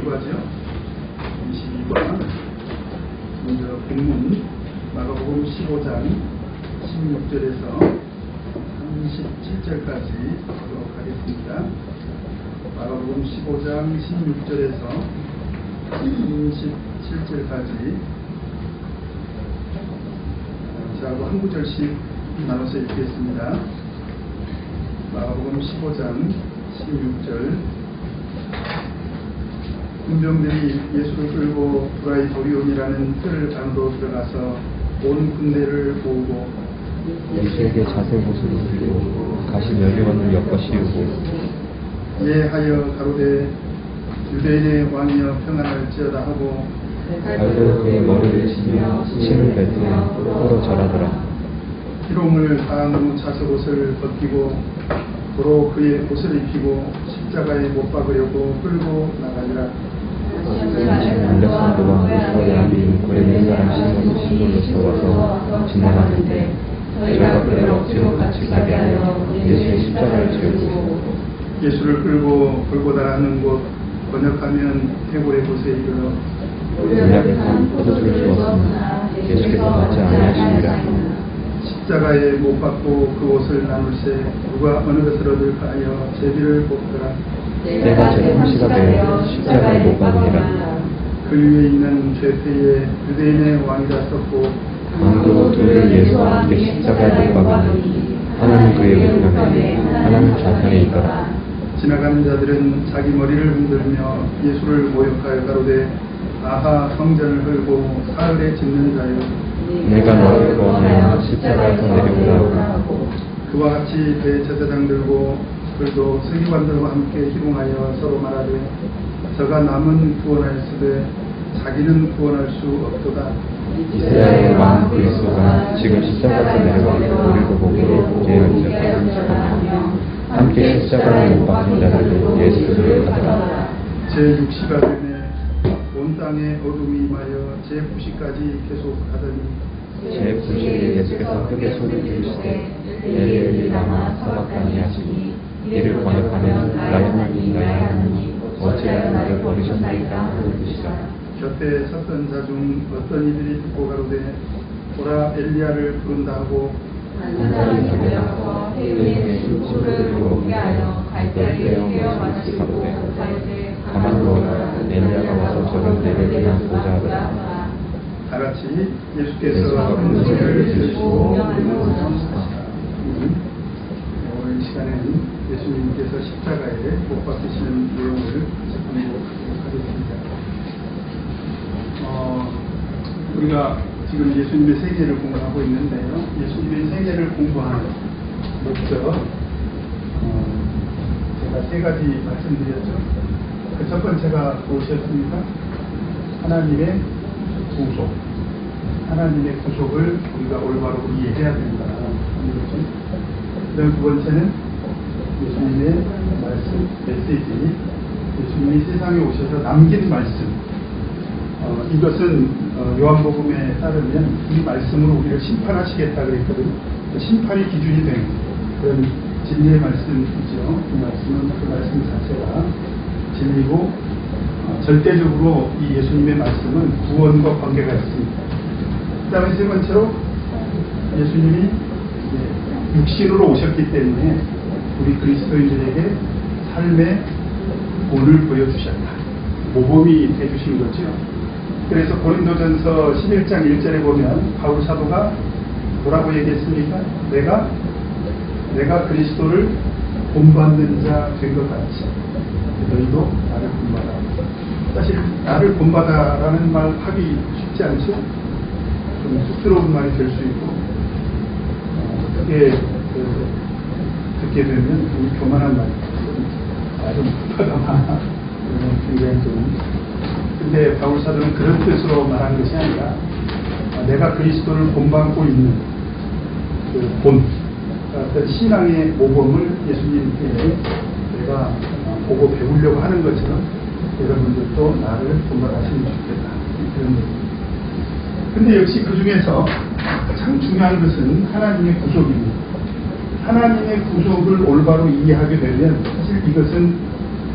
22과죠. 22과. 먼저 본문 마가복음 15장 16절에서 37절까지 보도록 하겠습니다. 마가복음 15장 16절에서 37절까지 저하고 한 구절씩 나눠서 읽겠습니다. 마가복음 15장 16절. 군병들이 예수를 끌고 브라이도리온이라는 틀 안으로 들어가서 온 군대를 모으고 예수에게 자색옷을 입히고 가시 면류관을 엮어 씌우고 예하여 가로되 유대인의 왕이여 평안할지어다 하고 발로 그의 머리를 치며 침을 뱉으며 서로 절하더라. 희롱을 당한 후 자색옷을 벗기고 도로 그의 옷을 입히고 십자가에 못 박으려고 끌고 나가니라. 안력한 도방 무수거라비 고래된 사람 시몬으로서 와서 지나가는데 저희가 그를 억지로 같이 가게 하여 예수의 십자가를 지우고 예수를 끌고 골고다라는 곳 번역하면 해골의 곳에 이르러 물약에서 포도주를 주었으나 예수께서 받지 아니하시니라. 십자가에 못 박고 그 옷을 나눌세 누가 어느 것을 얻을까 하여 제비를 뽑더라. 내가 제 통치가 되어 십자가에 못 박으니라. 그 위에 있는 죄패에 유대인의 왕이라 썼고 왕도 둘을 예수와 함께 십자가에 못 박으니 하나는 그의 왼편에 하나는 좌편에 있더라. 지나가는 자들은 자기 머리를 흔들며 예수를 모욕하여 가로되 아하 성전을 헐고 사흘에 짓는 자여 내가 너를 구원하여 십자가에서 내려오라. 그와 같이 대제사장 들고 그들도 서기관들과 함께 희롱하여 서로 말하되 저가 남은 구원하였으되 자기는 구원할 수 없도다. 이스라엘의 왕 그리스도가 지금 십자가에서 내려와서 우리를 보고 예언자가 함께 십자가에 못 박힌 자들도 예수를 받으라. 제6시가 되매 온 땅에 어둠이 임하여 제9시까지 계속하더니 제9시에 예수께서 크게 소리 지르시되 엘리 라마 사박다니 하시니 이를 번역하면 나의 하나님 어찌하여 나를 버리셨나이까 하는 뜻이라. 곁에 섰던 자 중 어떤 이들이 듣고 가로되 보라 엘리야를 부른다 하고 한 사람이 달려가서 해유에 술집을 들고 오게 하여 갈대를 깨어마시기 가로되 가만 두어라. 엘리야가 와서 저를 내게 그냥 보자 하더라. 다같이 예수께서 음식을 드시고 오늘 시간에는 예수님께서 십자가에 못 박히시는 내용을 공부하도록 하겠습니다. 우리가 지금 예수님의 생애를 공부하고 있는데요. 예수님의 생애를 공부하는 목적, 제가 세 가지 말씀드렸죠. 그 첫 번째가 무엇이었습니까? 하나님의 구속. 하나님의 구속을 우리가 올바로 이해해야 된다. 그다음 두 번째는 예수님의 말씀, 메시지. 예수님이 세상에 오셔서 남긴 말씀. 이것은 요한복음에 따르면 이 말씀으로 우리를 심판하시겠다 그랬거든요. 심판이 기준이 되는 그런 진리의 말씀이죠. 그 말씀은 그 말씀 자체가 진리고 절대적으로 이 예수님의 말씀은 구원과 관계가 있습니다. 그 다음에 세 번째로 예수님이 육신으로 오셨기 때문에 우리 그리스도인들에게 삶의 본을 보여주셨다. 모범이 해주신 거죠. 그래서 고린도전서 11장 1절에 보면 바울 사도가 뭐라고 얘기했습니까? 내가 그리스도를 본받는 자 된 것 같이 너희도 나를 본받아. 사실 나를 본받아라는 말 하기 쉽지 않죠? 좀 쑥스러운 말이 될 수 있고 그게 듣게 되면 좀 교만한 말이죠. 나를 본받아라. 굉장히 좀. 근데 바울 사도는 그런 뜻으로 말한 것이 아니라 내가 그리스도를 본받고 있는 그 본, 어떤 신앙의 모범을 예수님께 내가 보고 배우려고 하는 것처럼 여러분들도 나를 본받았으면 좋겠다. 그런 거죠. 근데 역시 그 중에서 가장 중요한 것은 하나님의 구속입니다. 하나님의 구속을 올바로 이해하게 되면 사실 이것은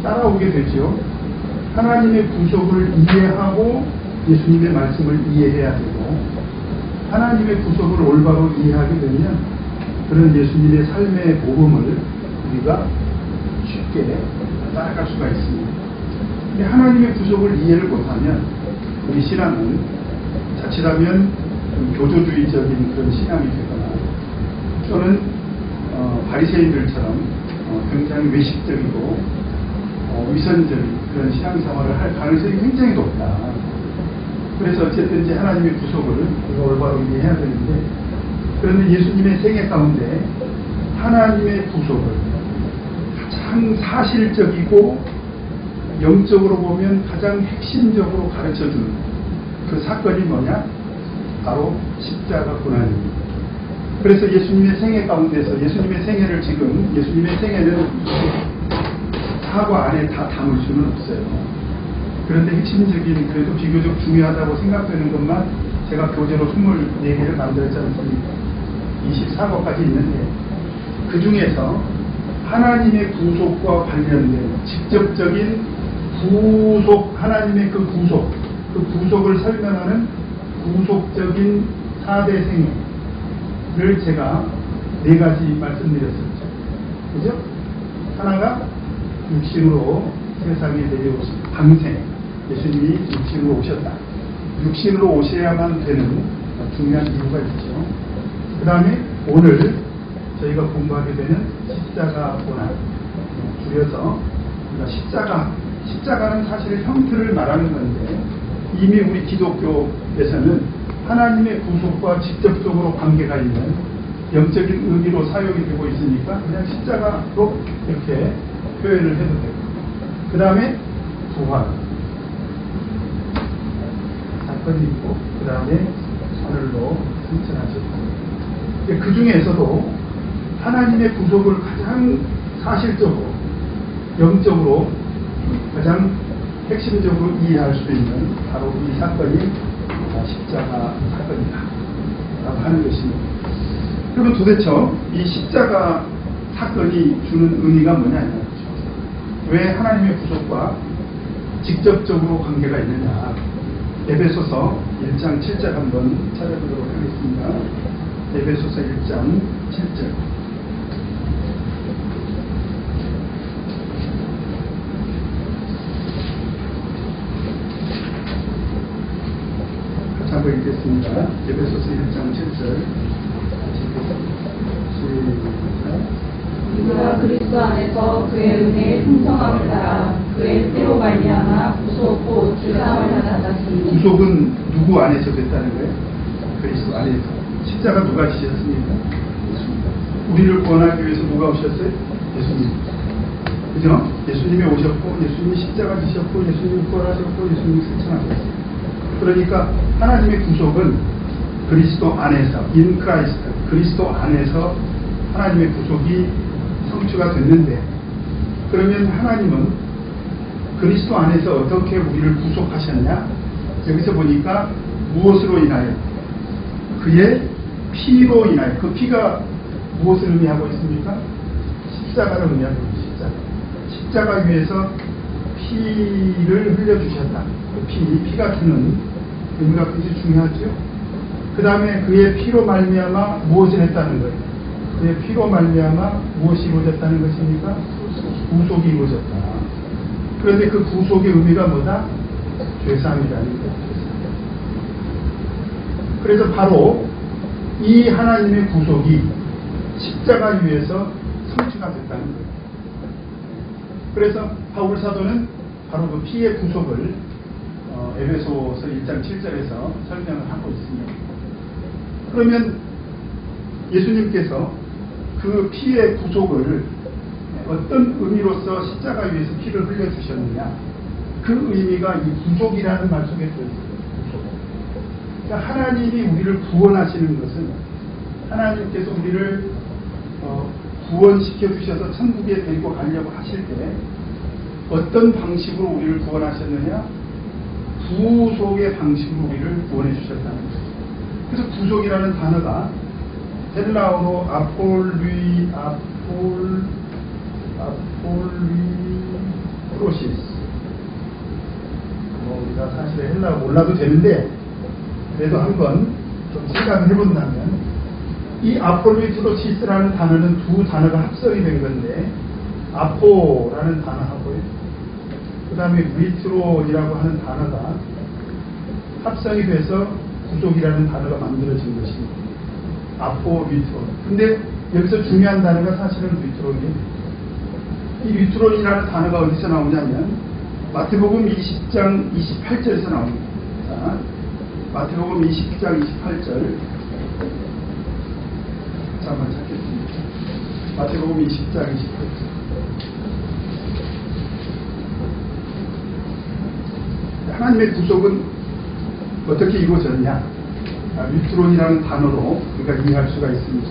따라오게 되죠. 하나님의 구속을 이해하고 예수님의 말씀을 이해해야 되고, 하나님의 구속을 올바로 이해하게 되면 그런 예수님의 삶의 복음을 우리가 쉽게 따라갈 수가 있습니다. 근데 하나님의 구속을 이해를 못하면 우리 신앙은 자칫하면 교조주의적인 그런 신앙이 되거나 또는 바리새인들처럼 굉장히 외식적이고 위선적인 그런 신앙생활을 할 가능성이 굉장히 높다. 그래서 어쨌든지 하나님의 구속을 우리가 올바로 이해해야 되는데, 그런데 예수님의 생애 가운데 하나님의 구속을 가장 사실적이고 영적으로 보면 가장 핵심적으로 가르쳐주는 그 사건이 뭐냐? 바로 십자가 고난입니다. 그래서 예수님의 생애 가운데서 예수님의 생애를 지금 예수님의 생애는 사고 안에 다 담을 수는 없어요. 그런데 핵심적인 그래도 비교적 중요하다고 생각되는 것만 제가 교재로 24개를 만들었지 않습니까? 24권까지 있는데 그 중에서 하나님의 구속과 관련된 직접적인 구속, 하나님의 그 구속을 설명하는 구속적인 4대 생애를 제가 4가지 말씀드렸었죠. 그죠? 하나가 육신으로 세상에 내려오신 방생, 예수님이 육신으로 오셨다. 육신으로 오셔야만 되는 중요한 이유가 있죠. 그 다음에 오늘 저희가 공부하게 되는 십자가 고난, 줄여서 십자가는 사실 형틀을 말하는 건데, 이미 우리 기독교에서는 하나님의 구속과 직접적으로 관계가 있는 영적인 의미로 사용이 되고 있으니까 그냥 십자가로 이렇게 표현을 해도 되고, 그 다음에 부활 사건이 있고, 그 다음에 하늘로 승천하셨다. 그 중에서도 하나님의 구속을 가장 사실적으로 영적으로 가장 핵심적으로 이해할 수 있는 바로 이 사건이 십자가 사건이다 라고 하는 것입니다. 그러면 도대체 이 십자가 사건이 주는 의미가 뭐냐? 왜 하나님의 구속과 직접적으로 관계가 있느냐? 에베소서 1장 7절 한번 찾아보도록 하겠습니다. 에베소서 1장 7절. 같이 한번 읽겠습니다. 에베소서 1장 7절. 우리가 그리스도 안에서 그의 은혜의 풍성함을 따라 그의 피로 말미암아 구속 곧 죄사함을 받았다시니. 구속은 누구 안에서 됐다는 거예요? 그리스도 안에서. 십자가 누가 지셨습니까? 예수님. 우리를 구원하기 위해서 누가 오셨어요? 예수님. 그죠? 예수님이 오셨고, 예수님이 십자가 지셨고, 예수님이 구원하셨고, 예수님이 승천하셨어요. 그러니까 하나님의 구속은 그리스도 안에서, in Christ, 그리스도 안에서 하나님의 구속이 성취가 됐는데, 그러면 하나님은 그리스도 안에서 어떻게 우리를 구속하셨냐? 여기서 보니까 무엇으로 인하여? 그의 피로 인하여. 그 피가 무엇을 의미하고 있습니까? 십자가를 의미하고 있습니다. 십자가 위에서 피를 흘려주셨다. 그 피가 주는 의미가 굉장히 중요하죠. 그 다음에 그의 피로 말미암아 무엇을 했다는 거예요? 그의 피로 말미암아 무엇이 이루어졌다는 것입니까? 구속이 이루어졌다. 그런데 그 구속의 의미가 뭐다? 죄사함이라는 거예요. 그래서 바로 이 하나님의 구속이 십자가 위에서 성취가 됐다는 거예요. 그래서 바울 사도는 바로 그 피의 구속을 에베소서 1장 7절에서 설명을 하고 있습니다. 그러면 예수님께서 그 피의 구속을 어떤 의미로서 십자가 위에서 피를 흘려주셨느냐, 그 의미가 이 구속이라는 말 속에 들어있어요. 구속. 그러니까 하나님이 우리를 구원하시는 것은, 하나님께서 우리를 구원시켜 주셔서 천국에 데리고 가려고 하실 때 어떤 방식으로 우리를 구원하셨느냐? 구속의 방식으로 우리를 구원해 주셨다는 거죠. 그래서 구속이라는 단어가 헬라어로 아폴리프로시스, 우리가 사실 헬라어 몰라도 되는데 그래도 한번 좀 생각을 해본다면 이 아폴리투로시스라는 단어는 두 단어가 합성이 된 건데 아포라는 단어하고요. 그 다음에 위트론이라고 하는 단어가 합성이 돼서 부족이라는 단어가 만들어진 것입니다. 아포 위트론. 근데 여기서 중요한 단어가 사실은 위트론이에요. 이 위트론이라는 단어가 어디서 나오냐면 마태복음 20장 28절에서 나옵니다. 자, 마태복음 20장 28절. 자, 한번 찾겠습니다. 마태복음 20장 28절. 하나님의 구속은 어떻게 이루어졌냐? 위트론이라는 단어로 우리가 이해할 수가 있습니다.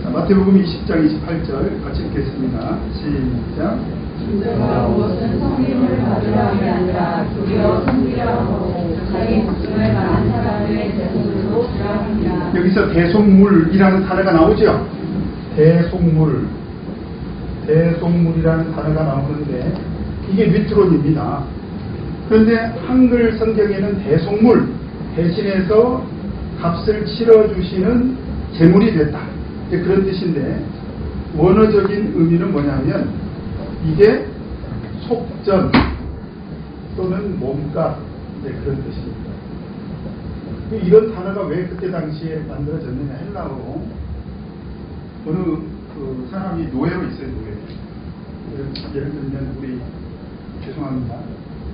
자, 마태복음 20장 28절 같이 읽겠습니다. 시작. 인자가 무엇은 성림을 받으라 함이 아니라 도리어 섬기라 하고 자기 목숨을 많은 사람의 대속물로 주라 함이라. 여기서 대속물이라는 단어가 나오죠. 대속물이라는 단어가 나오는데 이게 위트론입니다. 그런데 한글 성경에는 대속물 대신해서 값을 치러주시는 제물이 됐다. 그런 뜻인데 원어적인 의미는 뭐냐면 이게 속전 또는 몸값 그런 뜻입니다. 이런 단어가 왜 그때 당시에 만들어졌느냐 헬라어로 어느 그 사람이 노예로 있어요. 예를 들면 우리 죄송합니다.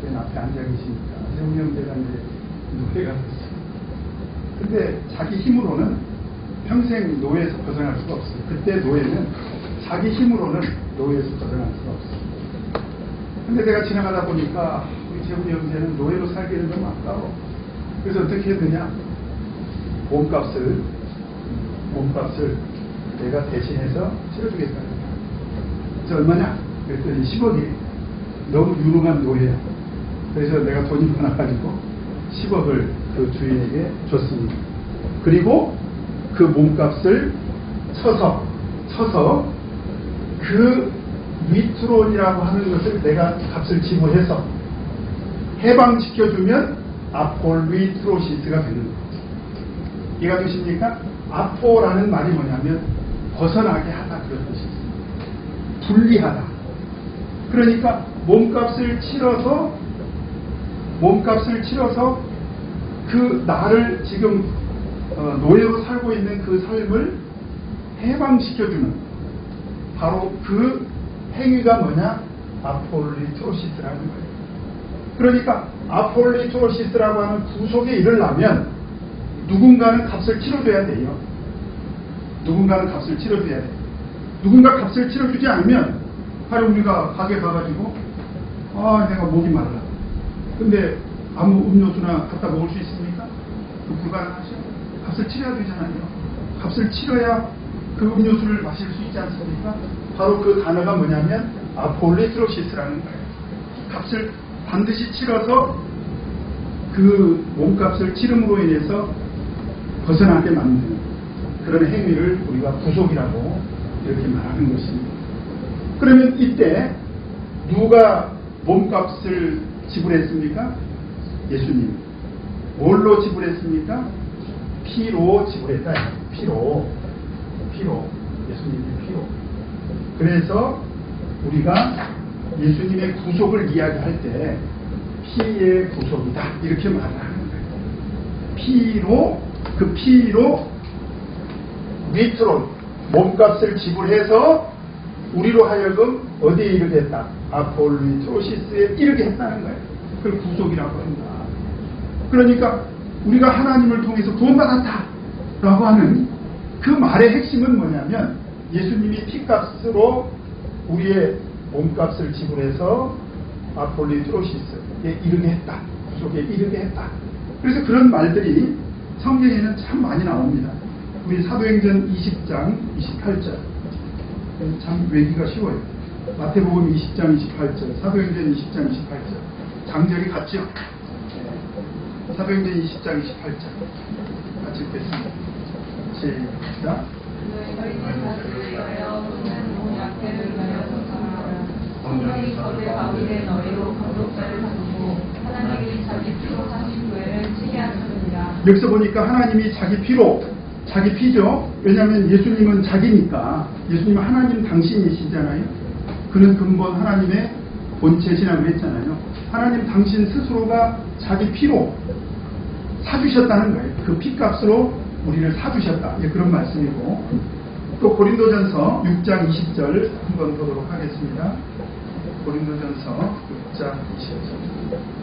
맨 앞에 앉아 계시니까 세훈형제가 이제 노예가 됐어요. 근데 자기 힘으로는 평생 노예에서 벗어날 수가 없어요. 그때 노예는 자기 힘으로는 노예에서 벗어날 수가 없어요. 근데 내가 지나가다 보니까 우리 재훈이 형제는 노예로 살기는 너무 아까워. 그래서 어떻게 했느냐? 몸값을 내가 대신해서 치러주겠다. 그래서 얼마냐? 그랬더니 10억이에요. 너무 유능한 노예야. 그래서 내가 돈이 많아가지고 10억을 그 주인에게 줬습니다. 그리고 그 몸값을 쳐서 그 위트론이라고 하는 것을 내가 값을 지불해서 해방시켜주면 아폴리트로시스가 되는 거예요. 이해가 되십니까? 아포라는 말이 뭐냐면 벗어나게 하다 그런 뜻이 있습니다. 분리하다. 그러니까 몸값을 치러서 그 나를 지금 노예로 살고 있는 그 삶을 해방시켜주는 바로 그 행위가 뭐냐? 아폴리트로시스라는 거예요. 그러니까 아폴리트로시스라고 하는 구속에 이르려면 누군가는 값을 치러줘야 돼요. 누군가 값을 치러주지 않으면 바로 우리가 가게 가가지고 내가 목이 말라. 근데 아무 음료수나 갖다 먹을 수 있습니까? 그 불가능하죠. 값을 치러야 되잖아요. 값을 치러야 그 음료수를 마실 수 있지 않습니까? 바로 그 단어가 뭐냐면 아폴리트로시스라는 거예요. 값을 반드시 치러서 그 몸값을 치름으로 인해서 벗어나게 만드는 그런 행위를 우리가 구속이라고 이렇게 말하는 것입니다. 그러면 이때 누가 몸값을 지불했습니까? 예수님. 뭘로 지불했습니까? 피로 지불했다. 피로. 예수님의 피로. 그래서 우리가 예수님의 구속을 이야기할 때 피의 구속이다. 이렇게 말을 하는 거예요. 그 피로 위트론, 몸값을 지불해서 우리로 하여금 어디에 이르게 했다? 아폴리트로시스에 이르게 했다는 거예요. 그걸 구속이라고 한다. 그러니까 우리가 하나님을 통해서 구원받았다 라고 하는 그 말의 핵심은 뭐냐면 예수님이 피값으로 우리의 몸값을 지불해서 아폴리트로시스에 이르게 했다. 구속에 이르게 했다. 그래서 그런 말들이 성경에는 참 많이 나옵니다. 우리 사도행전 20장 28절 참 외기가 쉬워요. 마태복음 20장 28절, 사도행전 20장 28절 장절이 같죠? 사도행전 20장 28절 같이 읽겠습니다. 시작. 성령이 거대 가운데 너희로 감독자를 삼고 하나님이 여기서 보니까 하나님이 자기 피로, 자기 피죠. 왜냐하면 예수님은 자기니까. 예수님은 하나님 당신이시잖아요. 그는 근본 하나님의 본체시라고 했잖아요. 하나님 당신 스스로가 자기 피로 사주셨다는 거예요. 그 피값으로 우리를 사주셨다. 그런 말씀이고, 또 고린도전서 6장 20절 한번 보도록 하겠습니다. 고린도전서 6장 20절.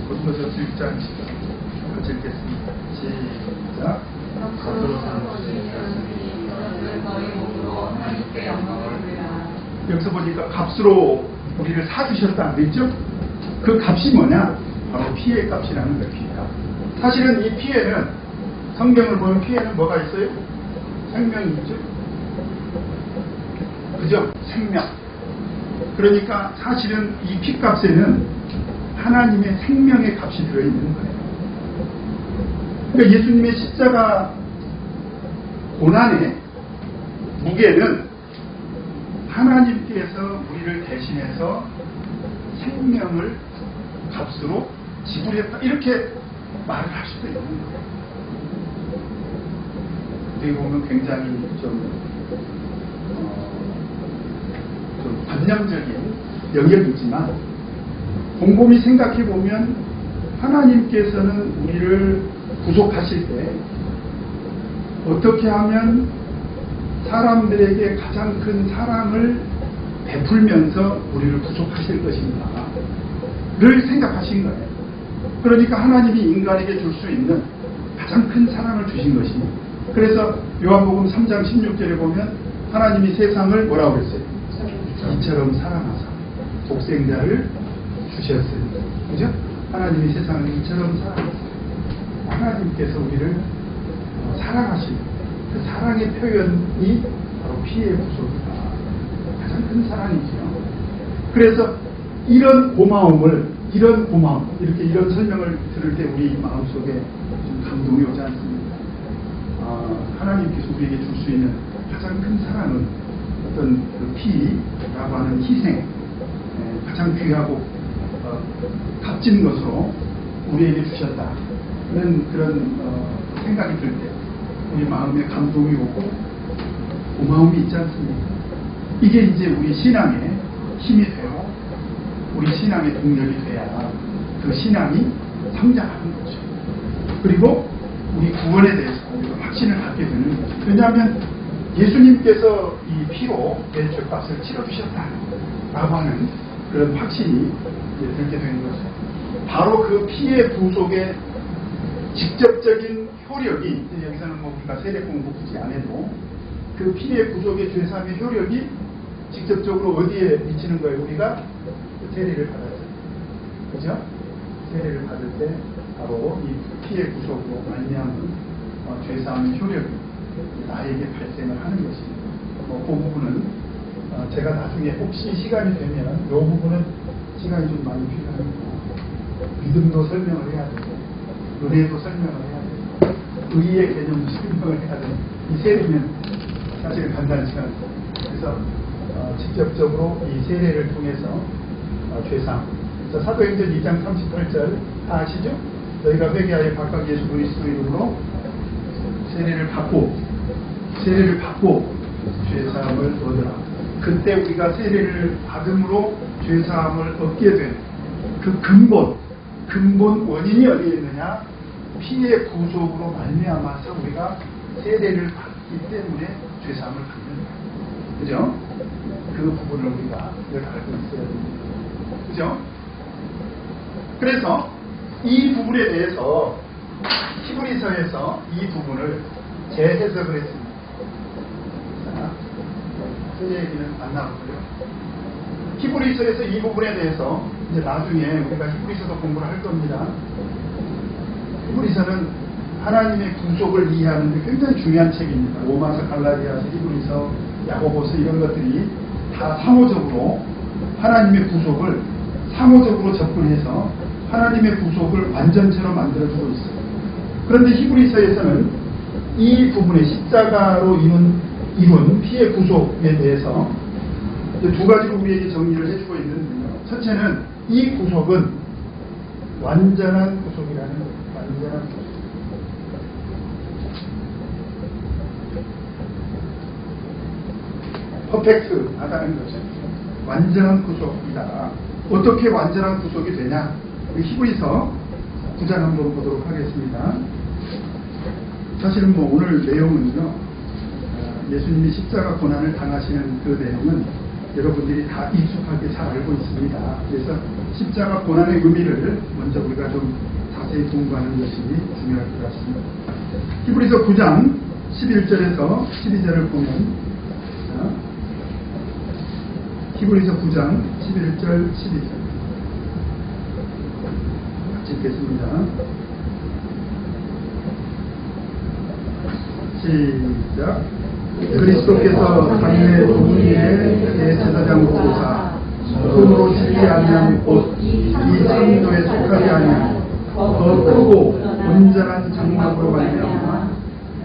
고린도전서 6장 20절 같이 읽겠습니다. 시작. 여기서 보니까 값으로 우리를 사주셨다 그랬죠? 그 값이 뭐냐? 바로 피의 값이라는 거예요. 피값. 사실은 이 피에는, 성경을 보면 피에는 뭐가 있어요? 생명이 있죠? 그죠? 생명. 그러니까 사실은 이 피값에는 하나님의 생명의 값이 들어있는 거예요. 그러니까 예수님의 십자가 고난의 무게는 하나님께서 우리를 대신해서 생명을 값으로 지불했다, 이렇게 말을 할 수도 있는 거예요. 어떻게 보면 굉장히 좀 관념적인 영역이지만 곰곰이 생각해 보면 하나님께서는 우리를 구속하실 때 어떻게 하면 사람들에게 가장 큰 사랑을 베풀면서 우리를 구속하실 것인가를 생각하신 거예요. 그러니까 하나님이 인간에게 줄 수 있는 가장 큰 사랑을 주신 것입니다. 그래서 요한복음 3장 16절에 보면 하나님이 세상을 뭐라고 했어요? 이처럼 사랑하사 독생자를 주셨어요. 그죠? 하나님이 세상을 이처럼 사랑하사, 하나님께서 우리를 사랑하신 그 사랑의 표현이 바로 피의 구속이다. 가장 큰 사랑이죠. 그래서 이런 고마움, 이렇게 이런 설명을 들을 때 우리 마음속에 좀 감동이 오지 않습니까? 하나님께서 우리에게 줄 수 있는 가장 큰 사랑은 어떤 그 피라고 하는 희생, 가장 귀하고 값진 것으로 우리에게 주셨다는 그런 생각이 들 때 우리 마음에 감동이 오고 고마움이 있지 않습니까? 이게 이제 우리 신앙의 힘이 되고 우리 신앙의 동력이 돼야 그 신앙이 성장하는 거죠. 그리고 우리 구원에 대해서 우리가 확신을 갖게 되는 거죠. 왜냐하면 예수님께서 이 피로 내 죄값을 치러주셨다라고 하는 그런 확신이 들게 되는 거죠. 바로 그 피의 부속의 직접적인 효력이, 여기서는 뭐 우리가 세례 공부 굳이 안 해도 그 피의 부속의 죄사함의 효력이 직접적으로 어디에 미치는 거예요? 우리가 세례를 받았죠. 그죠? 세례를 받을 때 바로 이 피의 구속으로 말미암은 죄사함의 효력이 나에게 발생을 하는 것입니다. 그 부분은 제가 나중에 혹시 시간이 되면 이 부분은 시간이 좀 많이 필요합니다. 믿음도 설명을 해야 되고 은혜도 설명을 해야 되고 의의 개념도 설명을 해야 되고 이 세례는 사실 간단하지 않습니다. 그래서 직접적으로 이 세례를 통해서 죄사함. 사도행전 2장 38절 다 아시죠? 너희가 회개하여 각각 예수 그리스도 이름으로 세례를 받고 죄사함을 얻으라. 그때 우리가 세례를 받음으로 죄사함을 얻게 된 그 근본 원인이 어디에 있느냐? 피의 구속으로 말미암아서 우리가 세례를 받기 때문에 죄사함을 받는 거예요. 그죠? 그 부분을 우리가 늘 알고 있어야 됩니다. 그죠? 그래서 이 부분에 대해서 히브리서에서 이 부분을 재해석을 했습니다. 자, 세례 얘기는 안 나오고요. 히브리서에서 이 부분에 대해서 이제 나중에 우리가 히브리서도 공부를 할 겁니다. 히브리서는 하나님의 구속을 이해하는 데 굉장히 중요한 책입니다. 로마서, 갈라디아서, 히브리서, 야고보서 이런 것들이 다 상호적으로 하나님의 구속을 상호적으로 접근해서 하나님의 구속을 완전체로 만들어주고 있어요. 그런데 히브리서에서는 이 부분의 십자가로 이룬 피의 구속에 대해서 두 가지로 우리에게 정리를 해주고 있는데요. 첫째는 이 구속은 완전한 구속이라는 거예요. 완전한 구속. 퍼펙트하다는 거죠. 완전한 구속이다. 어떻게 완전한 구속이 되냐? 히브리서 9장 한번 보도록 하겠습니다. 사실은 뭐 오늘 내용은요, 예수님이 십자가 고난을 당하시는 그 내용은 여러분들이 다 익숙하게 잘 알고 있습니다. 그래서 십자가 고난의 의미를 먼저 우리가 좀 자세히 공부하는 것이 중요할 것 같습니다. 히브리서 9장 11절에서 12절을 보면, 히브리서 9장 11절 12절 같이 읽겠습니다. 시작. 그리스도께서 장래 도문의 대제사장으로 오사 손으로 치지 아니한 옷 이 성도에 속하지 아니한 더 크고 온전한 장막으로 말미암아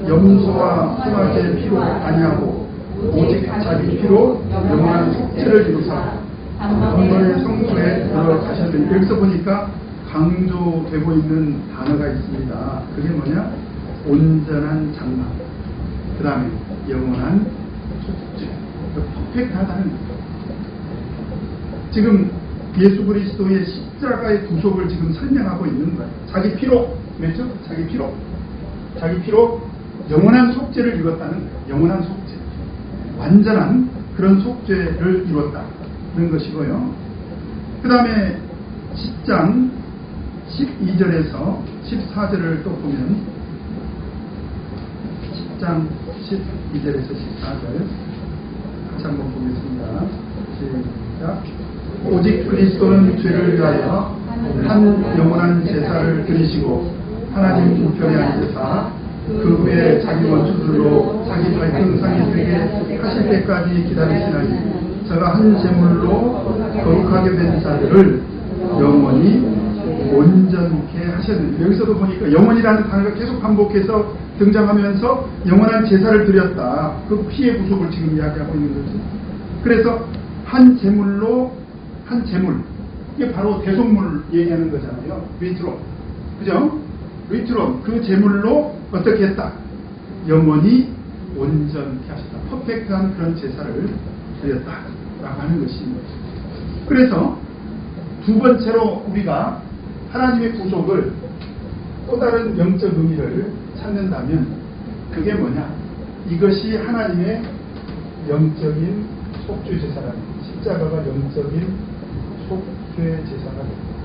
염소와 수학의 피로 아니하고 오직 자기 피로 영원한 속죄를 이루사 단번의 성소에 들어가셨더니, 여기서 보니까 강조되고 있는 단어가 있습니다. 그게 뭐냐? 온전한 장막, 그 다음에 영원한 속죄. 퍼펙트하다는 거예요. 지금 예수 그리스도의 십자가의 구속을 지금 설명하고 있는 거예요. 자기 피로, 그렇죠? 자기 피로 영원한 속죄를 이뤘다는 거예요. 영원한 속죄, 완전한 그런 속죄를 이뤘다는 것이고요. 그 다음에 10장 12절에서 14절을 또 보면, 10장 12절에서 14절 같이 한번 보겠습니다. 시작. 오직 그리스도는 죄를 위하여 한 영원한 제사를 드리시고 하나님 우편에 앉으사 그 후에 자기 원수들로 자기 발등상이 되게 하실 때까지 기다리시나니 저가 한 제물로 거룩하게 된 자들을 영원히 온전케 하셨는데, 여기서도 보니까 영원이라는 단어가 계속 반복해서 등장하면서 영원한 제사를 드렸다. 그 피의 구속을 지금 이야기하고 있는 거죠. 그래서 한 제물로, 한 제물, 이게 바로 대속물 얘기하는 거잖아요. 위트롬, 그죠? 위트롬, 그 제물로 어떻게 했다? 영원히 온전케 하셨다. 퍼펙트한 그런 제사를 드렸다 라고 하는 것입니다. 그래서 두 번째로 우리가 하나님의 구속을 또 다른 영적 의미를 찾는다면 그게 뭐냐? 이것이 하나님의 영적인 속죄 제사라는 거예요. 십자가가 영적인 속죄 제사가 됩니다.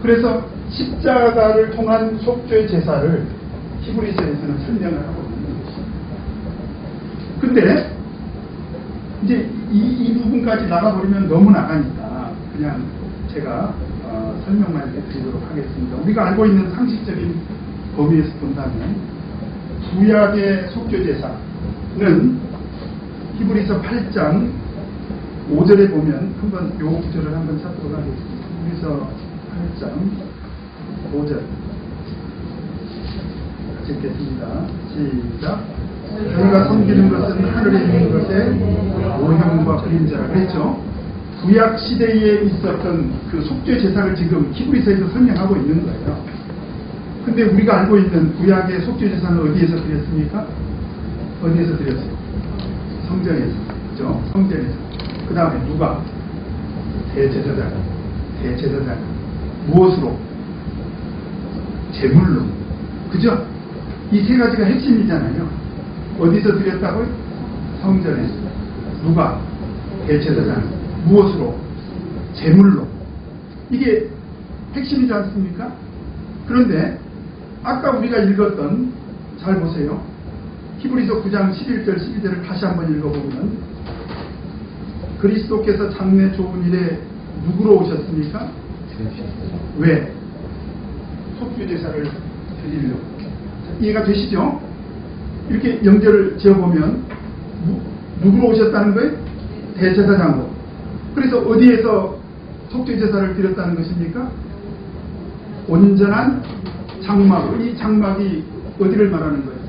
그래서 십자가를 통한 속죄 제사를 히브리서에서는 설명을 하고 있는 것입니다. 근데 이제 이 부분까지 나가버리면 너무 나가니까 그냥 제가 설명만 이렇게 드리도록 하겠습니다. 우리가 알고 있는 상식적인 범위에서 본다면 구약의 속죄 제사는 히브리서 8장 5절에 보면 한번 요 구절을 한번 찾도록 하겠습니다. 히브리서 8장 5절 같이 읽겠습니다. 시작. 저희가 섬기는 것은 하늘에 있는 것의 모형과 그림자라 그랬죠. 구약 시대에 있었던 그 속죄 제사를 지금 히브리서에서 설명하고 있는 거예요. 근데 우리가 알고 있는 구약의 속죄 제사는 어디에서 드렸습니까? 어디에서 드렸어요? 성전에서, 그죠? 성전에서. 그 다음에 누가? 대제사장. 무엇으로? 제물로. 그죠? 이 세 가지가 핵심이잖아요. 어디서 드렸다고요? 성전에서. 누가? 대제사장. 무엇으로? 제물로. 이게 핵심이지 않습니까? 그런데 아까 우리가 읽었던, 잘 보세요. 히브리서 9장 11절 12절을 다시 한번 읽어보면, 그리스도께서 장래 좋은 일에 누구로 오셨습니까? 왜? 속죄 제사를 드리려고. 이해가 되시죠? 이렇게 연결을 지어보면 누구로 오셨다는 거예요? 대제사장으로. 그래서 어디에서 속죄 제사를 드렸다는 것입니까? 온전한 장막. 이 장막이 어디를 말하는 거예요?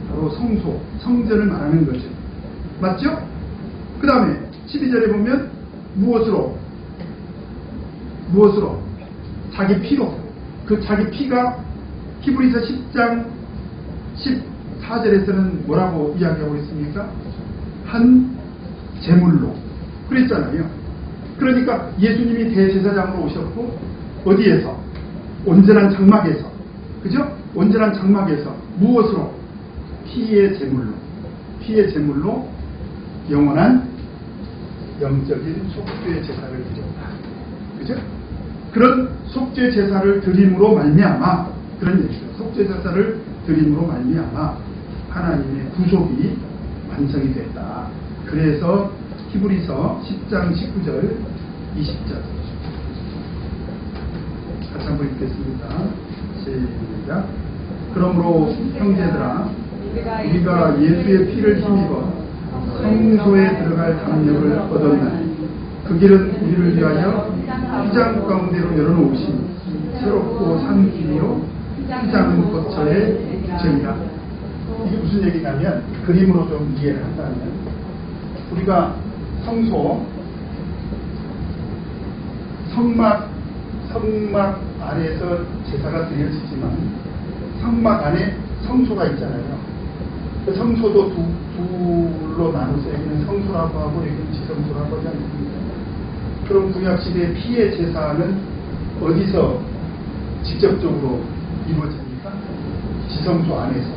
바로 성소, 성전을 말하는 거죠. 맞죠? 그 다음에 12절에 보면 무엇으로? 자기 피로. 그 자기 피가 히브리서 10장 14절에서는 뭐라고 이야기하고 있습니까? 한 제물로 그랬잖아요. 그러니까 예수님이 대제사장으로 오셨고 어디에서? 온전한 장막에서, 그죠? 온전한 장막에서 무엇으로? 피의 제물로 영원한 영적인 속죄 제사를 드렸다. 그죠? 그런 속죄 제사를 드림으로 말미암아, 그런 얘기죠. 속죄 제사를 드림으로 말미암아 하나님의 구속이 완성이 됐다. 그래서 히브리서 10장 19절 20절 같이 한번 읽겠습니다. 시작. 그러므로 형제들아, 우리가 예수의 피를 힘입어 성소에 들어갈 담력을 얻었나니 그 길은 우리를 위하여 휘장 가운데로 열어놓으신 새롭고 산 길이요 휘장은 거처의 주체이다. 이게 무슨 얘기냐면, 그림으로 좀 이해를 한다면, 우리가 성막 안에서 제사가 드려지지만 성막 안에 성소가 있잖아요. 그 성소도 둘로 나눠서 여기는 성소라고 하고 여기는 지성소라고 하지 않습니까? 그럼 구약시대의 피의 제사는 어디서 직접적으로 이루어집니까? 지성소 안에서.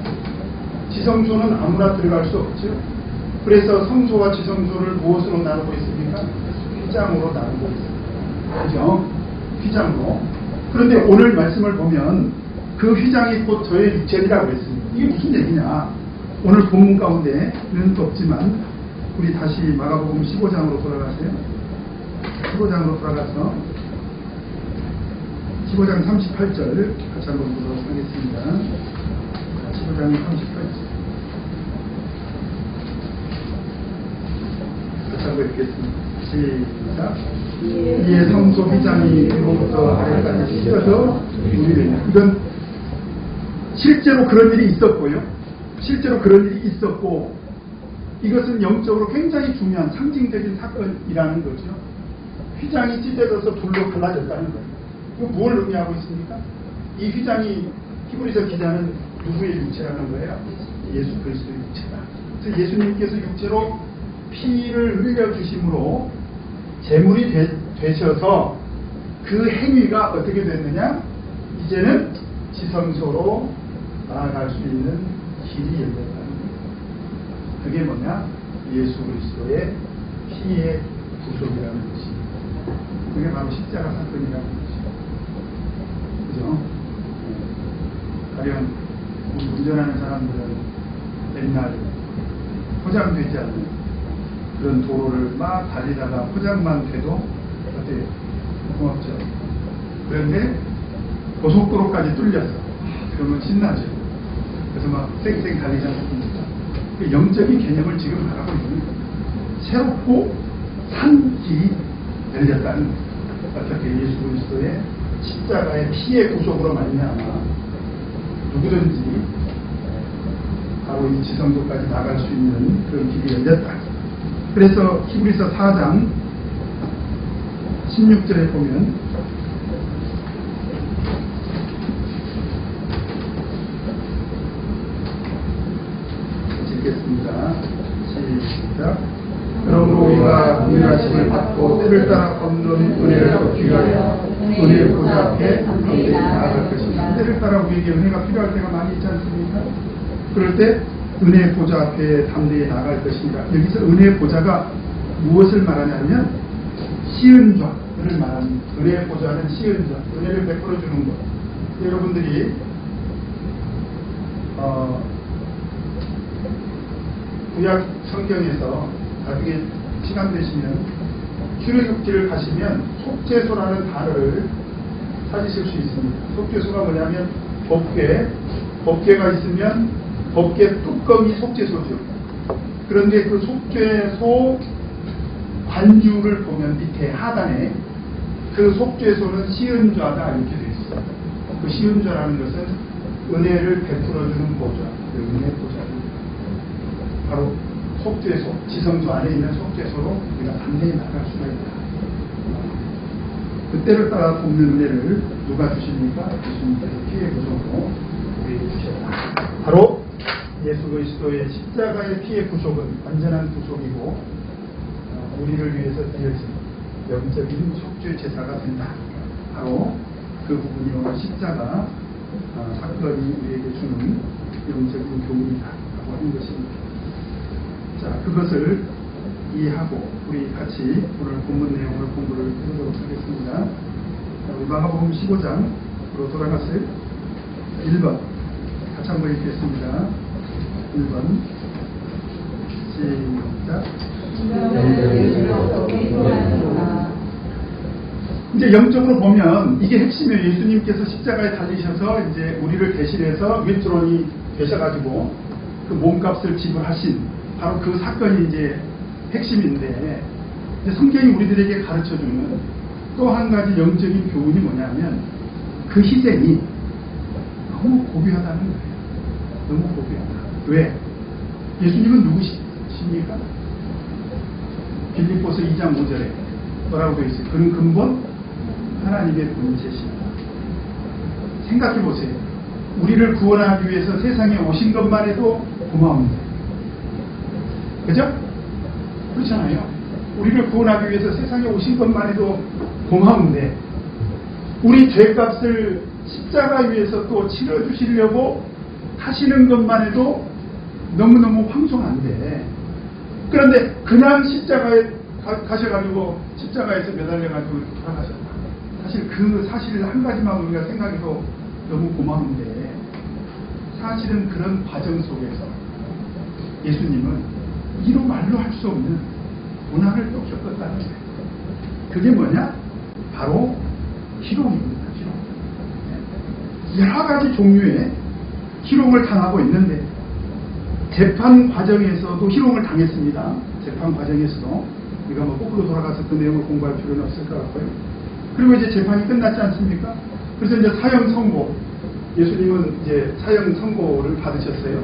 지성소는 아무나 들어갈 수 없죠. 그래서 성소와 지성소를 무엇으로 나누고 있습니까? 휘장으로 나누고 있습니다. 그죠? 휘장으로. 그런데 오늘 말씀을 보면 그 휘장이 곧 저의 육체이라고 했습니다. 이게 무슨 얘기냐? 오늘 본문 가운데는 없지만 우리 다시 마가복음 15장으로 돌아가세요. 15장으로 돌아가서 15장 38절 같이 한번 보도록 하겠습니다. 15장 38절 같이 한번 읽겠습니다. 시작. 이에 성소 휘장이 위로부터 아래까지 찢어져 우리를, 이건 실제로 그런 일이 있었고요. 실제로 그런 일이 있었고, 이것은 영적으로 굉장히 중요한 상징적인 사건이라는 거죠. 휘장이 찢어져서 둘로 갈라졌다는 거예요. 이거 뭘 의미하고 있습니까? 이 휘장이, 히브리서 기자는 누구의 육체라는 거예요? 예수 그리스도의 육체다. 그래서 예수님께서 육체로 피를 흘려주심으로 제물이 되셔서 그 행위가 어떻게 됐느냐? 이제는 지성소로 나아갈 수 있는 길이 열렸다는 거예요. 그게 뭐냐? 예수 그리스도의 피의 구속이라는 것입니다. 그게 바로 십자가 사건이라는 것이죠. 그죠? 가령 운전하는 사람들은 맨날 포장되지 않는 그런 도로를 막 달리다가 포장만 돼도 어때요? 고맙죠. 그런데 고속도로까지 뚫렸어. 그러면 신나죠. 그래서 막 쌩쌩 달리지 않습니까? 그 영적인 개념을 지금 말하고 있는 거예요. 새롭고 산 길이 열렸다는 거예요. 어떻게 예수 그리스도의 십자가의 피의 구속으로 말미암아 누구든지 바로 이 지성소까지 나갈 수 있는 그런 길이 열렸다. 그래서 히브리서 4장 16절에 보면 읽겠습니다. 시작. 그러므로 우리가 은혜하심을 받고 때를 따라 얻는 은혜를 얻기 위하여 은혜의 보좌 앞에 담대히 나아갈 것입니다. 때를 따라 우리에게 은혜가 필요할 때가 많이 있지 않습니까? 그럴 때 은혜의 보좌 앞에 담대히 나아갈 것입니다. 여기서 은혜의 보좌가 무엇을 말하냐면 시은좌를 말합니다. 은혜의 보좌는 시은좌, 은혜를 베풀어 주는 것. 여러분들이 구약 성경에서 나중에 시간 되시면 출애굽기를 가시면 속죄소라는 단어를 찾으실 수 있습니다. 속죄소가 뭐냐면 법궤가 있으면 법궤 뚜껑이 속죄소죠. 그런데 그 속죄소 관주를 보면 밑에 하단에 그 속죄소는 시은좌다 이렇게 되어 있어요. 그 시은좌라는 것은 은혜를 베풀어주는 보좌, 그 은혜 보좌. 바로 속죄소, 지성소 안에 있는 속죄소로 우리가 단단히 나갈 수가 있다. 그때를 따라 돕는 은혜를 누가 주십니까? 예수님께서 피해 구속으로 우리에게 주셨다. 바로 예수 그리스도의 십자가의 피해 구속은 완전한 구속이고 우리를 위해서 드려진 영적인 속죄 제사가 된다. 바로 그 부분이 십자가 사건이 우리에게 주는 영적인 교훈이다 라고 하는 것입니다. 자, 그것을 이해하고 우리 같이 오늘 본문 내용을 공부를 해보도록 하겠습니다. 우리 마가복음 15장으로 돌아가서 1번 같이 한번 읽겠습니다. 1번 시작. 이제 영적으로 보면 이게 핵심이에요. 예수님께서 십자가에 달리셔서 이제 우리를 대신해서 윗드론이 되셔가지고 그 몸값을 지불하신 바로 그 사건이 이제 핵심인데, 이제 성경이 우리들에게 가르쳐주는 또 한 가지 영적인 교훈이 뭐냐면 그 희생이 너무 고귀하다는 거예요. 너무 고귀하다. 왜? 예수님은 누구십니까? 빌립보서 2장 5절에 뭐라고 되어 있어요? 그는 근본 하나님의 본체십니다. 생각해 보세요. 우리를 구원하기 위해서 세상에 오신 것만 해도 고마운데, 그죠? 그렇잖아요. 우리를 구원하기 위해서 세상에 오신 것만 해도 고마운데, 우리 죄값을 십자가 위에서 또 치러주시려고 하시는 것만 해도 너무너무 황송한데, 그런데 그냥 십자가에 가셔가지고 십자가에서 매달려가지고 돌아가셨다. 사실 그 사실 한 가지만 우리가 생각해도 너무 고마운데, 사실은 그런 과정 속에서 예수님은 이로 말로 할 수 없는 고난을 또 겪었다는 거예요. 그게 뭐냐? 바로 희롱입니다. 희롱. 여러 가지 종류의 희롱을 당하고 있는데, 재판 과정에서도 희롱을 당했습니다. 재판 과정에서도 우리가 뭐 거꾸로 돌아가서 그 내용을 공부할 필요는 없을 것 같고요. 그리고 이제 재판이 끝났지 않습니까? 그래서 이제 사형 선고, 예수님은 이제 사형 선고를 받으셨어요.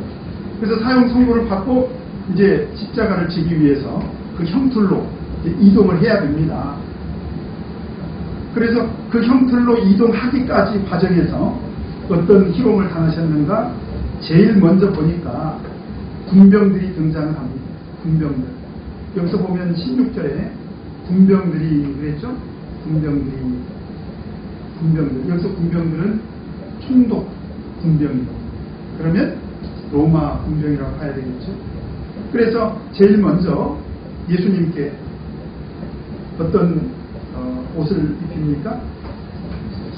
그래서 사형 선고를 받고 이제 십자가를 지기 위해서 그 형틀로 이동을 해야 됩니다. 그래서 그 형틀로 이동하기까지 과정에서 어떤 희롱을 당하셨는가? 제일 먼저 보니까 군병들이 등장을 합니다. 군병들. 여기서 보면 16절에 군병들이 그랬죠? 군병들. 여기서 군병들은 총독 군병이고, 그러면 로마 군병이라고 봐야 되겠죠? 그래서 제일 먼저 예수님께 어떤 옷을 입힙니까?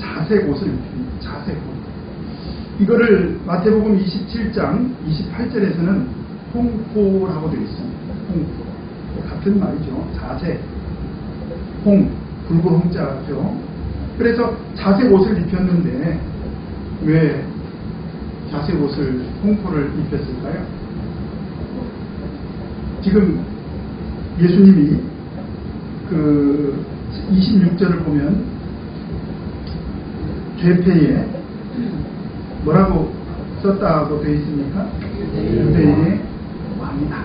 자색 옷을 입힙니다. 자색 옷. 이거를 마태복음 27장 28절에서는 홍포라고 되어 있습니다. 홍포. 같은 말이죠. 자색. 홍. 붉은 홍자죠. 그래서 자색 옷을 입혔는데 왜 자색 옷을 홍포를 입혔을까요? 지금 예수님이 그 26절을 보면 죄패에 뭐라고 썼다고 되어 있습니까? 유대인의 왕이다.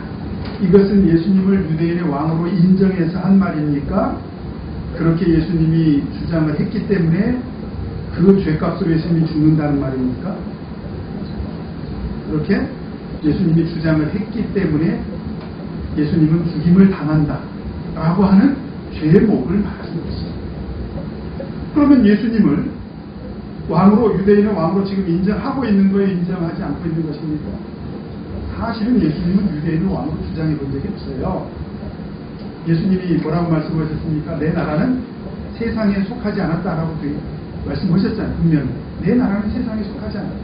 이것은 예수님을 유대인의 왕으로 인정해서 한 말입니까? 그렇게 예수님이 주장을 했기 때문에 그 죄값으로 예수님이 죽는다는 말입니까? 그렇게 예수님이 주장을 했기 때문에 예수님은 죽임을 당한다 라고 하는 죄목을 말하는 것입니다. 그러면 예수님을 왕으로, 유대인의 왕으로 지금 인정하고 있는 거예요? 인정하지 않고 있는 것입니까? 사실은 예수님은 유대인의 왕으로 주장해 본 적이 없어요. 예수님이 뭐라고 말씀하셨습니까? 내 나라는 세상에 속하지 않았다라고 말씀하셨잖아요. 분명히. 내 나라는 세상에 속하지 않았다.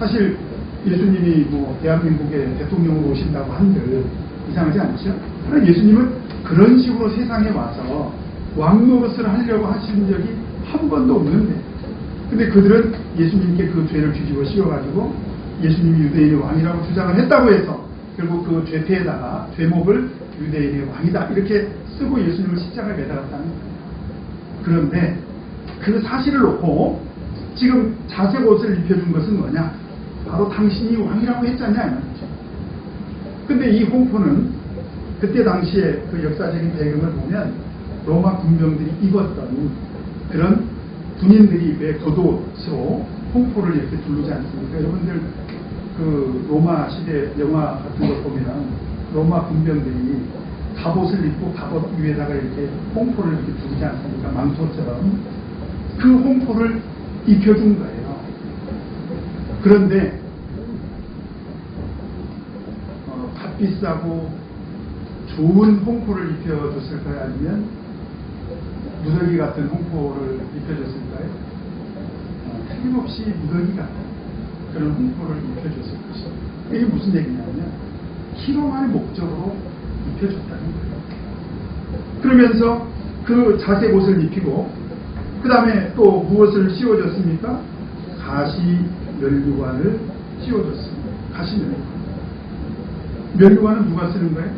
사실 예수님이 뭐 대한민국의 대통령으로 오신다고 한들 이상하지 않죠? 그러나 예수님은 그런 식으로 세상에 와서 왕 노릇을 하려고 하신 적이 한 번도 없는데, 근데 그들은 예수님께 그 죄를 뒤집어 씌워가지고 예수님이 유대인의 왕이라고 주장을 했다고 해서 결국 그 죄패에다가 죄목을 유대인의 왕이다 이렇게 쓰고 예수님을 십자가에 매달았다는 거예요. 그런데 그 사실을 놓고 지금 자색 옷을 입혀준 것은 뭐냐? 바로 당신이 왕이라고 했잖냐 이 말이죠. 근데 이 홍포는 그때 당시에 그 역사적인 배경을 보면 로마 군병들이 입었던 그런 군인들이 왜 겉옷으로 홍포를 이렇게 두르지 않습니까? 여러분들 그 로마 시대 영화 같은 거 보면 로마 군병들이 갑옷을 입고 갑옷 위에다가 이렇게 홍포를 이렇게 두르지 않습니까? 망토처럼. 그 홍포를 입혀준 거예요. 그런데 값비싸고 좋은 홍포를 입혀줬을까요? 아니면 무더기 같은 홍포를 입혀줬을까요? 틀림없이 무더기 같은 그런 홍포를 입혀줬을 것입니다. 이게 무슨 얘기냐면 희롱할 목적으로 입혀줬다는 거예요. 그러면서 그 자색 옷을 입히고 그 다음에 또 무엇을 씌워줬습니까? 가시 면류관을 씌워줬습니다. 가시 면류관. 면류관은 누가 쓰는 거예요?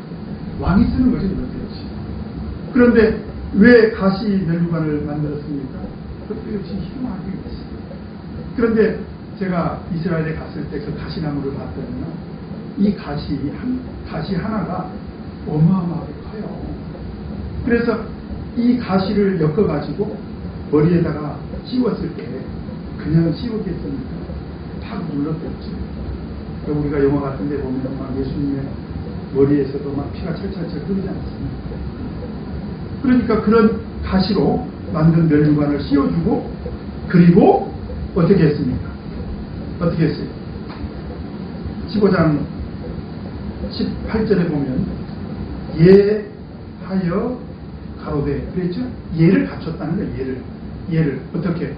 왕이 쓰는 거죠. 이것도 역시. 그런데 왜 가시 면류관을 만들었습니까? 그것도 역시 희롱하기 위해서. 그런데 제가 이스라엘에 갔을 때 그 가시나무를 봤더니요, 이 가시 하나가 어마어마하게 커요. 그래서 이 가시를 엮어가지고 머리에다가 씌웠을 때 그냥 씌웠겠습니까? 탁 눌렀겠죠. 우리가 영화 같은 데 보면 막 예수님의 머리에서도 막 피가 철철철 흐르지 않습니까? 그러니까 그런 가시로 만든 면류관을 씌워주고, 그리고 어떻게 했습니까? 어떻게 했어요? 15장 18절에 보면 예하여 가로되 그랬죠? 예를 갖췄다는 거예요. 예를 어떻게?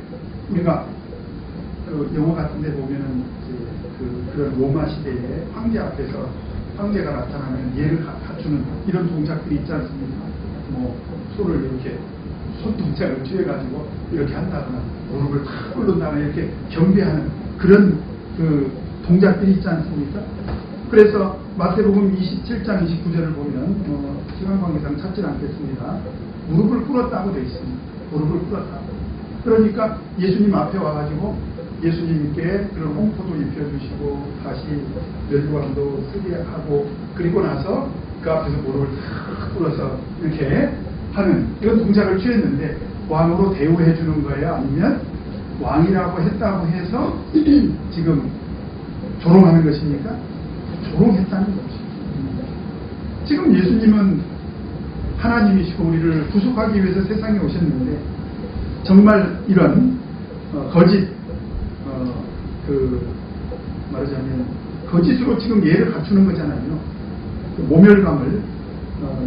우리가 그 영화 같은 데 보면은 그런 로마 시대에 황제 앞에서 황제가 나타나면 예를 갖추는 이런 동작들이 있지 않습니까? 뭐 손을 이렇게 손동작을 취해가지고 이렇게 한다거나 무릎을 탁 꿇는다거나 이렇게 경배하는 그런 그 동작들이 있지 않습니까? 그래서 마태복음 27장 29절을 보면 시간 관계상 찾지 않겠습니다. 무릎을 꿇었다고 되어 있습니다. 무릎을 꿇었다. 그러니까 예수님 앞에 와가지고 예수님께 그런 홍포도 입혀주시고 다시 면류관도 쓰게 하고 그리고 나서 그 앞에서 무릎을 탁 꿇어서 이렇게 하는 이런 동작을 취했는데 왕으로 대우해 주는 거예요? 아니면 왕이라고 했다고 해서 지금 조롱하는 것입니까? 조롱했다는 것입니다. 지금 예수님은 하나님이시고 우리를 구속하기 위해서 세상에 오셨는데 정말 이런 거짓 말하자면 거짓으로 지금 예를 갖추는 거잖아요. 그 모멸감을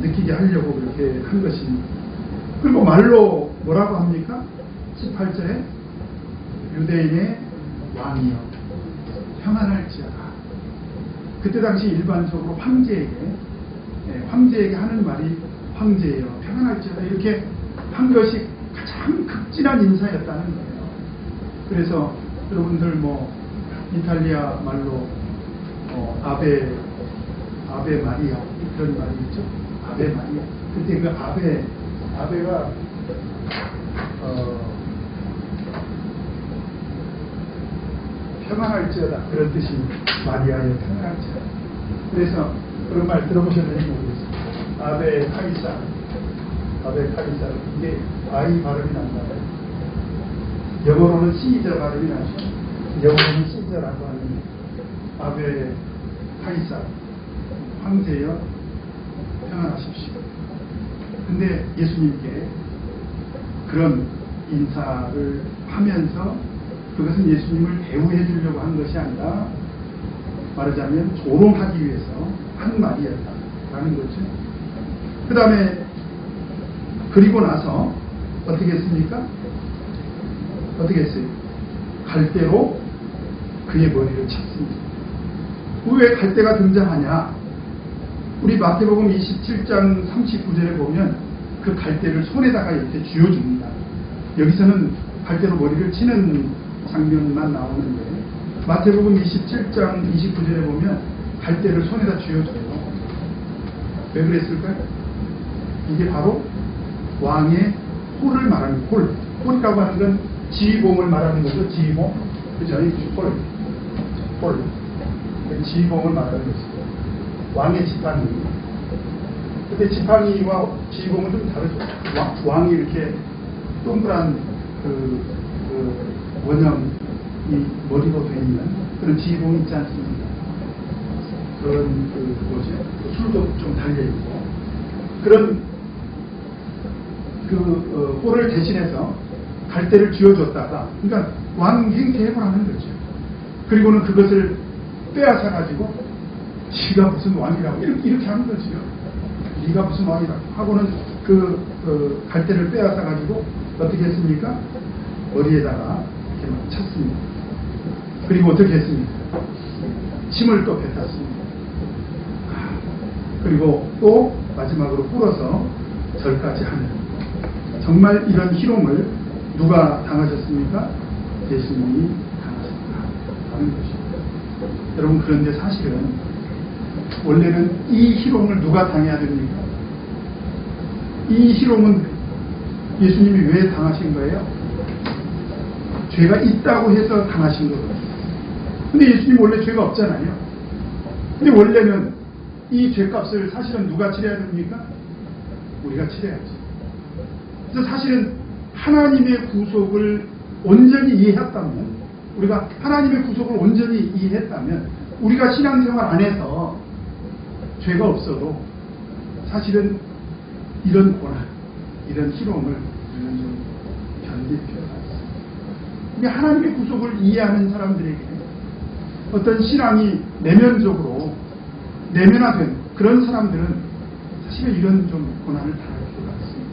느끼게 하려고 그렇게 한 것입니다. 그리고 말로 뭐라고 합니까? 18절에 유대인의 왕이여 평안할지어다. 그때 당시 일반적으로 황제에게 하는 말이 황제여 평안할지어다 이렇게 한 것이 가장 극진한 인사였다는 거예요. 그래서 여러분들 뭐 이탈리아 말로 아베 마리아 그런 말이 있죠. 아베 마리아. 그때 그 아베가 평안할지어다 그런 뜻입니다. 마리아의 평안할지어다. 그래서 그런 말 들어보셨는지 모르겠어요. 아베 카리사 이게 아이 발음이 난다고요. 영어로는 시저 발음이 나죠. 영어로는 시저라고 하는 아베 카리사 황제여 평안하십시오. 근데 예수님께 그런 인사를 하면서 그것은 예수님을 대우해 주려고 한 것이 아니라 말하자면 조롱하기 위해서 한 말이었다라는 거죠. 그 다음에 그리고 나서 어떻게 했습니까? 어떻게 했어요? 갈대로 그의 머리를 쳤습니다. 왜 갈대가 등장하냐? 우리 마태복음 27장 39절에 보면 그 갈대를 손에다가 이렇게 쥐어줍니다. 여기서는 갈대로 머리를 치는 장면만 나오는데 마태복음 27장 29절에 보면 갈대를 손에다 쥐어줘요. 왜 그랬을까요? 이게 바로 왕의 홀을 말하는 홀이라고 하는 건 지휘봉을 말하는 거죠. 지휘봉. 그죠? 홀. 지휘봉을 말하는 것이죠. 왕의 지팡이. 근데 지팡이와 지휘봉은 좀 다르죠. 왕이 이렇게 동그란 그 원형이 머리로 되어 있는 그런 지휘봉이 있지 않습니까? 그런 술도 좀 달려있고 그런 꼴을 대신해서 갈대를 쥐어줬다가 그러니까 왕 행세해을 하는 거죠. 그리고는 그것을 빼앗아가지고 지가 무슨 왕이라고 이렇게 하는 거죠. 네가 무슨 왕이라고 하고는 그 갈대를 빼앗아가지고 어떻게 했습니까? 머리에다가 이렇게 막 쳤습니다. 그리고 어떻게 했습니까? 침을 또 뱉었습니다. 그리고 또 마지막으로 꿇어서 절까지 하는 정말 이런 희롱을 누가 당하셨습니까? 예수님이 당하셨다 하는 것입니다. 여러분 그런데 사실은 원래는 이 희롱을 누가 당해야 됩니까? 이 희롱은 예수님이 왜 당하신 거예요? 죄가 있다고 해서 당하신 거거든요. 근데 예수님 원래 죄가 없잖아요. 근데 원래는 이 죄값을 사실은 누가 치러야 됩니까? 우리가 치러야죠. 그래서 사실은 하나님의 구속을 온전히 이해했다면, 우리가 하나님의 구속을 온전히 이해했다면, 우리가 신앙생활 안에서 죄가 없어도 사실은 이런 고난, 이런 희롱을 우리는 좀 견딜 필요가 있습니다. 근데 하나님의 구속을 이해하는 사람들에게 어떤 신앙이 내면적으로 내면화된 그런 사람들은 사실은 이런 좀 고난을 당할 필요가 있습니다.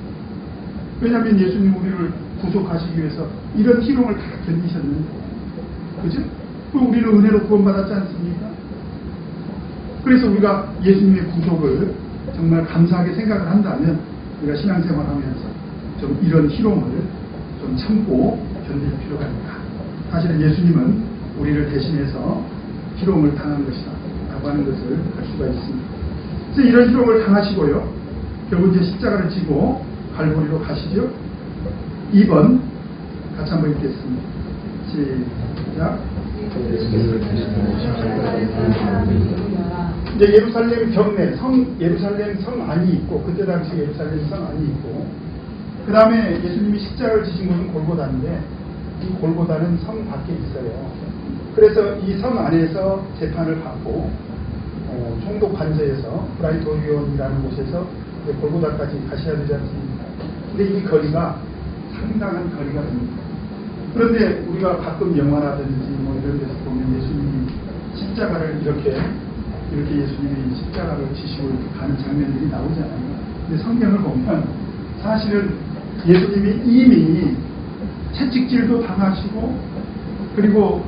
왜냐하면 예수님 우리를 구속하시기 위해서 이런 희롱을 다 견디셨는데, 그죠? 우리는 은혜로 구원받았지 않습니까? 그래서 우리가 예수님의 구속을 정말 감사하게 생각을 한다면 우리가 신앙생활하면서 좀 이런 희롱을 좀 참고 견딜 필요가 있다. 사실은 예수님은 우리를 대신해서 희롱을 당한 것이다 라고 하는 것을 알 수가 있습니다. 그래서 이런 희롱을 당하시고요, 결국 이제 십자가를 지고 갈보리로 가시죠. 2번 같이 한번 읽겠습니다. 시작. 이제 예루살렘 경내 예루살렘 성 안이 있고, 그때 당시 예루살렘 성 안이 있고, 그 다음에 예수님이 십자가를 지신 곳은 골고다인데, 이 골고다는 성 밖에 있어요. 그래서 이 성 안에서 재판을 받고 총독 관저에서 프라이토리온이라는 곳에서 골고다까지 가셔야 되지 않습니까? 근데 이 거리가 상당한 거리가 됩니다. 그런데 우리가 가끔 영화라든지 뭐 이런 데서 보면 예수님이 십자가를 이렇게 예수님이 십자가를 지시고 이렇게 가는 장면들이 나오잖아요. 근데 성경을 보면 사실은 예수님이 이미 채찍질도 당하시고, 그리고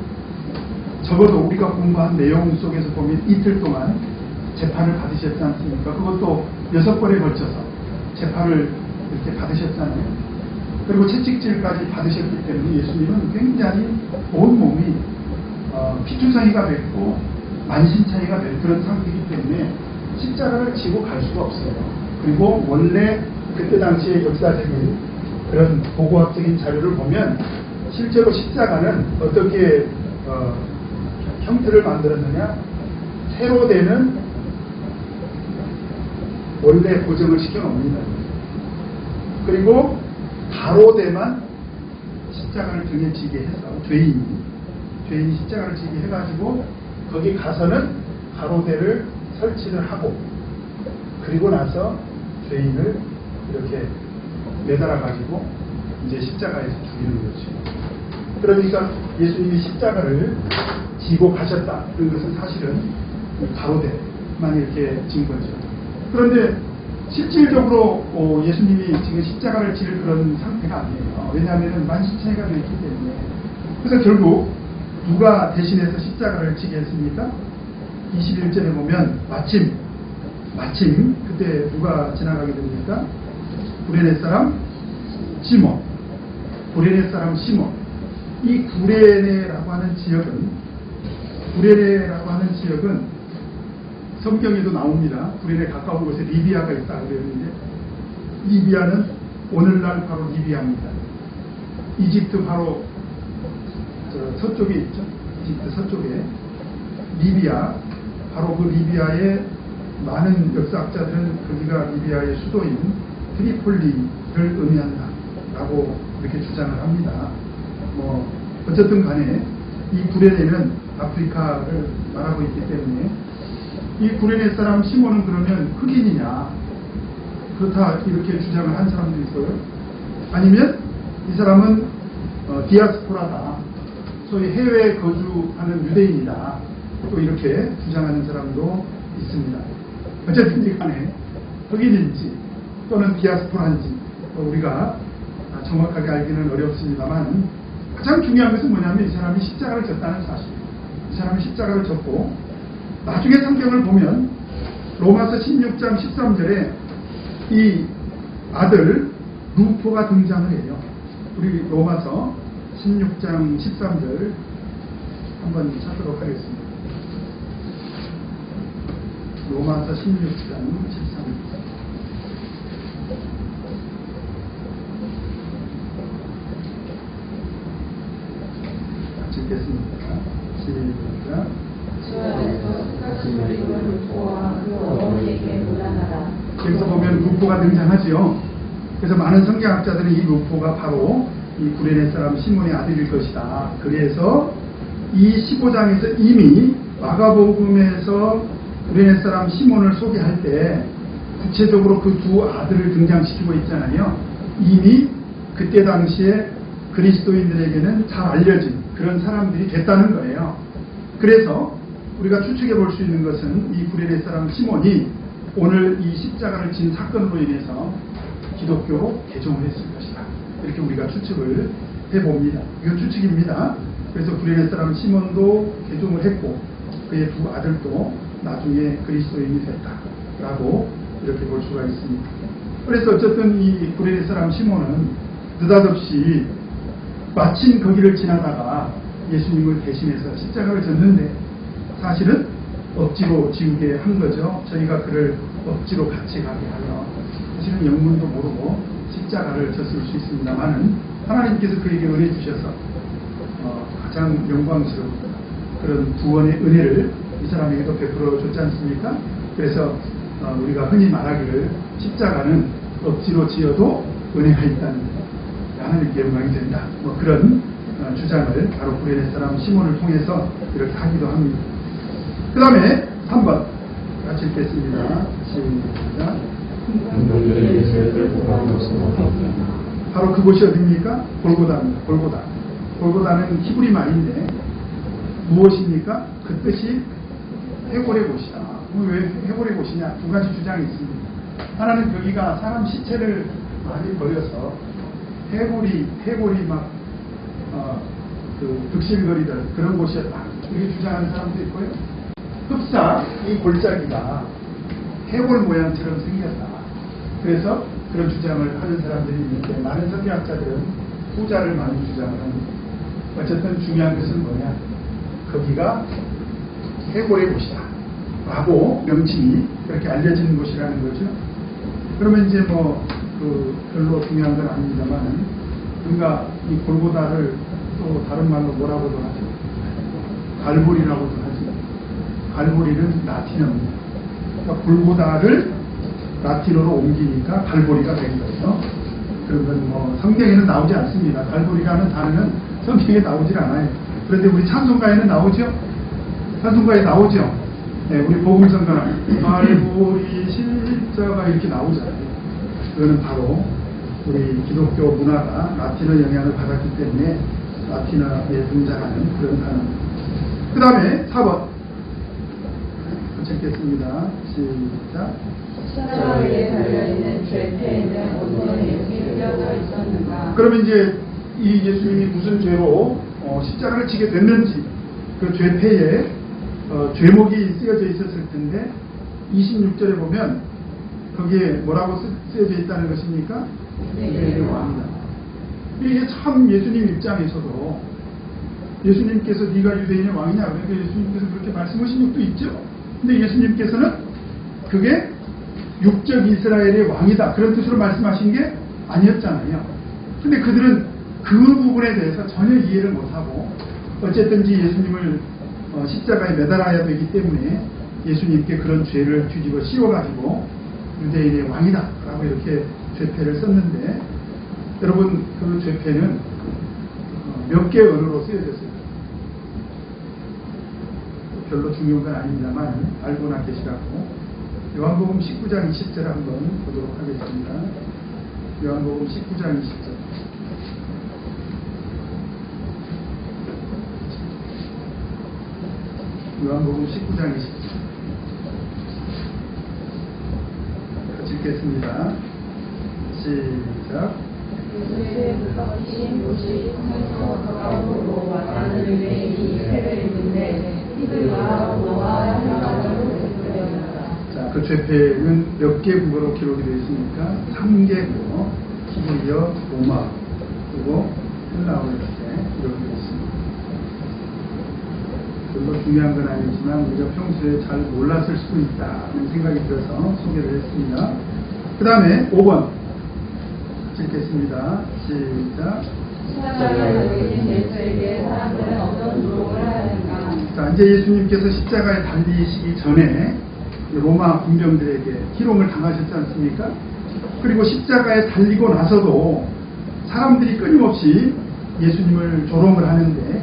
적어도 우리가 공부한 내용 속에서 보면 이틀 동안 재판을 받으셨지 않습니까? 그것도 6번에 걸쳐서 재판을 이렇게 받으셨잖아요. 그리고 채찍질까지 받으셨기 때문에 예수님은 굉장히 온 몸이 피투성이가 됐고 만신창이가 된 그런 상태이기 때문에 십자가를 지고 갈 수가 없어요. 그리고 원래 그때 당시의 역사적인 그런 고고학적인 자료를 보면 실제로 십자가는 어떻게 형태를 만들었느냐, 세로 되는 원래 고정을 시켜 놓습니다. 그리고 가로대만 십자가를 등에 지게 해서 죄인이 십자가를 지게 해가지고 거기 가서는 가로대를 설치를 하고, 그리고 나서 죄인을 이렇게 매달아가지고 이제 십자가에서 죽이는 거죠. 그러니까 예수님이 십자가를 지고 가셨다. 그런 것은 사실은 가로대만 이렇게 진 거죠. 그런데 실질적으로 예수님이 지금 십자가를 질 그런 상태가 아니에요. 왜냐하면 만신창이가 되어 있기 때문에. 그래서 결국 누가 대신해서 십자가를 지게 했습니까? 21절에 보면 마침 그때 누가 지나가게 됩니까? 구레네 사람 시몬. 이 구레네라고 하는 지역은 성경에도 나옵니다. 구레네 가까운 곳에 리비아가 있다 그랬는데, 리비아는 오늘날 바로 리비아입니다. 이집트 바로 서쪽에 있죠. 이집트 서쪽에 리비아, 바로 그 리비아의 많은 역사학자들은 거기가 리비아의 수도인 트리폴리를 의미한다라고 이렇게 주장을 합니다. 어쨌든 간에 이 구레네는 아프리카를 말하고 있기 때문에 이 구레네 사람 시몬은 그러면 흑인이냐, 그렇다 이렇게 주장을 한 사람도 있고요. 아니면 이 사람은 디아스포라다, 소위 해외에 거주하는 유대인이다, 또 이렇게 주장하는 사람도 있습니다. 어쨌든 간에 흑인인지 또는 디아스포라인지 우리가 정확하게 알기는 어렵습니다만, 가장 중요한 것은 뭐냐면 이 사람이 십자가를 졌다는 사실. 이 사람이 십자가를 졌고, 나중에 성경을 보면 로마서 16장 13절에 이 아들 루포가 등장을 해요. 우리 로마서 16장 13절 한번 찾도록 하겠습니다. 로마서 16장 13절. 읽겠습니다. 시작. 여기서 보면 루포가 등장하지요. 그래서 많은 성경학자들은 이 루포가 바로 이 구레네 사람 시몬의 아들일 것이다. 그래서 이 15장에서 이미 마가복음에서 구레네 사람 시몬을 소개할 때 구체적으로 그 두 아들을 등장시키고 있잖아요. 이미 그때 당시에 그리스도인들에게는 잘 알려진 그런 사람들이 됐다는 거예요. 그래서 우리가 추측해 볼 수 있는 것은 이 구레네 사람 시몬이 오늘 이 십자가를 진 사건으로 인해서 기독교로 개종을 했을 것이다. 이렇게 우리가 추측을 해봅니다. 이건 추측입니다. 그래서 구레네 사람 시몬도 개종을 했고 그의 두 아들도 나중에 그리스도인이 됐다라고 이렇게 볼 수가 있습니다. 그래서 어쨌든 이 구레네 사람 시몬은 느닷없이 마침 거기를 지나다가 예수님을 대신해서 십자가를 졌는데 사실은 억지로 지우게 한 거죠. 저희가 그를 억지로 같이 가게 하여 사실은 영문도 모르고 십자가를 졌을 수 있습니다만은 하나님께서 그에게 은혜 주셔서 가장 영광스러운 그런 구원의 은혜를 이 사람에게도 베풀어 줬지 않습니까? 그래서 우리가 흔히 말하기를 십자가는 억지로 지어도 은혜가 있다는 하나님께 영광이 된다. 그런 주장을 바로 구레네 사람 시몬을 통해서 이렇게 하기도 합니다. 그 다음에 3번 같이 읽겠습니다. 시작. 바로 그곳이 어디입니까? 골고다입니다. 골고다는 히브리 말인데 무엇입니까? 그 뜻이 해골의 곳이다. 왜 해골의 곳이냐? 두 가지 주장이 있습니다. 하나는 여기가 사람 시체를 많이 버려서 해골이 막 득실거리들 그런 곳이었다. 이렇게 주장하는 사람도 있고요. 흡사 이 골짜기가 해골 모양처럼 생겼다. 그래서 그런 주장을 하는 사람들이 있는데 많은 성경학자들은 후자를 많이 주장을 합니다. 어쨌든 중요한 것은 뭐냐? 거기가 해골의 곳이다. 라고 명칭이 그렇게 알려지는 곳이라는 거죠. 그러면 이제 별로 중요한 건 아닙니다만, 우리가 이 골고다를 또 다른 말로 뭐라고도 하죠? 갈보리라고도 하죠. 갈보리는 라틴어입니다. 그러니까 골고다를 라틴어로 옮기니까 갈보리가 된 거예요. 그런 건 성경에는 나오지 않습니다. 갈보리라는 단어는 성경에 나오질 않아요. 그런데 우리 찬송가에는 나오죠? 찬송가에 나오죠? 네, 우리 복음성가는 갈보리 십자가 이렇게 나오잖아요. 그거는 바로 우리 기독교 문화가 라틴어 영향을 받았기 때문에 라틴어에 등장하는 그런 단어입니다. 그 다음에 4번 읽겠습니다. 시작. 십자가 위에 달려있는 죄패에는 어떤 내용이 쓰여져 있었는가? 그러면 이제 이 예수님이 무슨 죄로 십자가를 지게 됐는지 그 죄패에 죄목이 쓰여져 있었을 텐데 26절에 보면 거기에 뭐라고 쓰여져 있다는 것입니까? 유대인의 왕이다. 이게 참 예수님 입장에서도 예수님께서 네가 유대인의 왕이냐 그러니까 예수님께서 그렇게 말씀하신 것도 있죠. 근데 예수님께서는 그게 육적 이스라엘의 왕이다 그런 뜻으로 말씀하신 게 아니었잖아요. 근데 그들은 그 부분에 대해서 전혀 이해를 못하고 어쨌든지 예수님을 십자가에 매달아야 되기 때문에 예수님께 그런 죄를 뒤집어 씌워가지고 유대인의 왕이다 라고 이렇게 죄패를 썼는데, 여러분 그 죄패는 몇 개 언어로 쓰여졌어요. 별로 중요한 건 아닙니다만 알고나 계시라고. 요한복음 19장 20절 한번 보도록 하겠습니다. 요한복음 19장 20절. 요한복음 19장 20절. 같이 읽겠습니다. 시작. 예수의 무섭신 곳이 성에서 가까우로 왔다는 유대인이 패를 입는데 히브리와 언어와 헬라어로 쓰여졌다. 자, 그 죄패는 몇 개 국어로 기록이 되어 있습니까? 3개 국어, 히브리어, 로마, 그리고 헬라어 이렇게 기록이 되어 있습니다. 별로 중요한 건 아니지만 우리가 평소에 잘 몰랐을 수도 있다는 생각이 들어서 소개를 했습니다. 그 다음에 5번 읽겠습니다. 시작. 십자가를 달리신 예수에게 사람들은 어떤 유혹을 하였는가? 자, 이제 예수님께서 십자가에 달리시기 전에 로마 군병들에게 희롱을 당하셨지 않습니까? 그리고 십자가에 달리고 나서도 사람들이 끊임없이 예수님을 조롱을 하는데,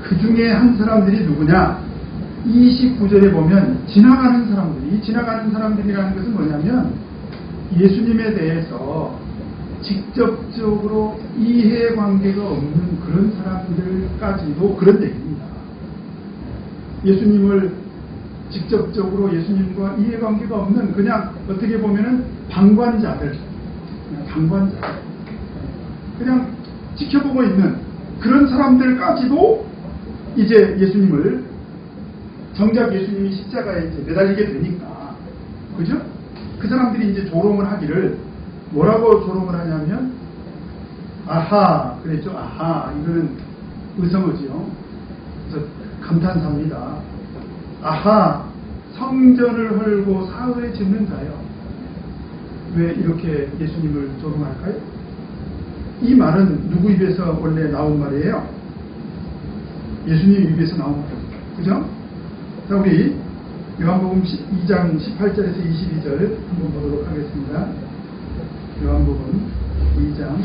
그 중에 한 사람들이 누구냐? 29절에 보면 지나가는 사람들이, 이 지나가는 사람들이라는 것은 뭐냐면 예수님에 대해서 직접적으로 이해관계가 없는 그런 사람들까지도 그런 얘기입니다. 예수님을 직접적으로 예수님과 이해관계가 없는, 그냥 어떻게 보면은 방관자들, 그냥 지켜보고 있는 그런 사람들까지도 이제 예수님을, 정작 예수님이 십자가에 이제 매달리게 되니까, 그죠? 그 사람들이 이제 조롱을 하기를, 뭐라고 조롱을 하냐면, 아하, 그랬죠? 아하, 이거는 의성어지요. 그래서 감탄사입니다. 아하, 성전을 헐고 사흘에 짓는 자요. 왜 이렇게 예수님을 조롱할까요? 이 말은 누구 입에서 원래 나온 말이에요? 예수님 입에서 나온 말입니다. 그죠? 자, 우리 요한복음 2장 18절에서 22절 한번 보도록 하겠습니다. 요한복음 2장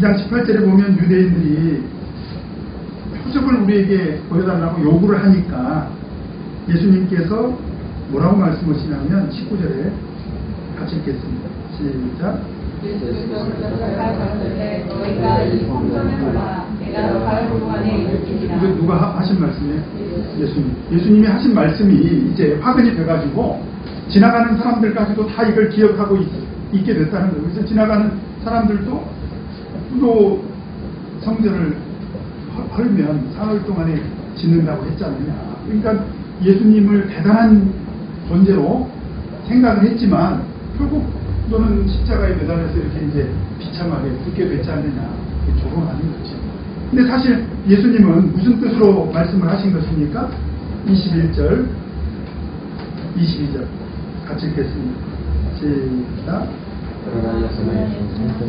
18절에 보면 유대인들이 표적을 우리에게 보여달라고 요구를 하니까 예수님께서 뭐라고 말씀하시냐면 19절에 같이 읽겠습니다. 시작. 너희가 이 성전을 보라. 내가 바로 안에 일으키리라. 이거 누가 하신 말씀이에요? 예수님. 예수님이 하신 말씀이 이제 화근이 돼가지고 지나가는 사람들까지도 다 이걸 기억하고 있게 됐다는 거예요. 그래서 지나가는 사람들도 또 성전을 헐면 사흘 동안에 짓는다고 했잖아요. 그러니까 예수님을 대단한 존재로 생각을 했지만 결국 너는 십자가에 매달려서 이렇게 이제 비참하게 죽게 됐지 않느냐, 조롱하는 거죠. 근데 사실 예수님은 무슨 뜻으로 말씀을 하신 것입니까? 21절, 22절 같이 읽겠습니다. 시작.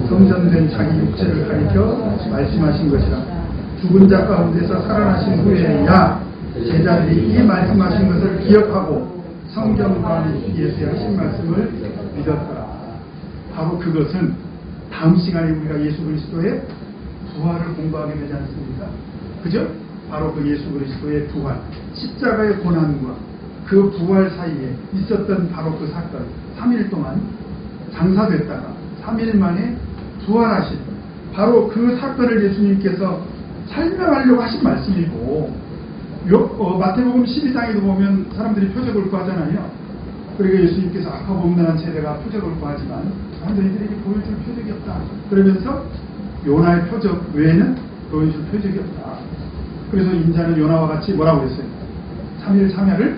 성전된 자기 육체를 가리켜 말씀하신 것이라. 죽은 자 가운데서 살아나신 후에야 제자들이 이 말씀하신 것을 기억하고 성경과 예수의 하신 말씀을 믿었더라. 바로 그것은 다음 시간에 우리가 예수 그리스도의 부활을 공부하게 되지 않습니까? 그죠? 바로 그 예수 그리스도의 부활, 십자가의 고난과 그 부활 사이에 있었던 바로 그 사건, 3일 동안 장사됐다가 3일 만에 부활하신 바로 그 사건을 예수님께서 설명하려고 하신 말씀이고, 마태복음 12장에도 보면 사람들이 표적을 구하잖아요. 그리고 예수님께서 악하고음란한 세대가 표적을 구하지만 너희들에게 보여줄 표적이 없다. 그러면서 요나의 표적 외에는 보여줄 표적이 없다. 그래서 인자는 요나와 같이 뭐라고 했어요? 3일 3야를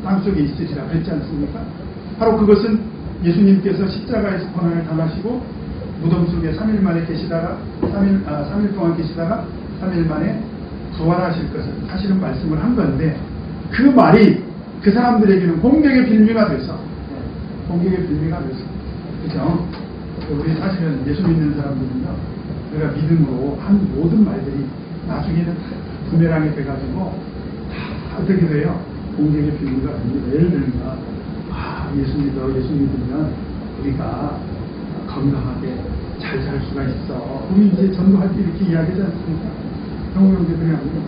땅속에 있으리라 그랬지 않습니까? 바로 그것은 예수님께서 십자가에서 고난을 당하시고 무덤 속에 3일 만에 계시다가 3일 동안 계시다가 3일 만에 부활하실 것을 사실은 말씀을 한 건데, 그 말이 그 사람들에게는 공격의 빌미가 돼서 그죠? 우리 사실은 예수 믿는 사람들은요, 우리가 믿음으로 한 모든 말들이 나중에는 다 부메랑이 돼가지고 다 어떻게 돼요? 공격의 비유가 아닙니다. 예를 들면, 예수 믿으면 우리가 건강하게 잘 살 수가 있어. 우리 이제 전도할 때 이렇게 이야기하지 않습니까? 경우형제들이 아니고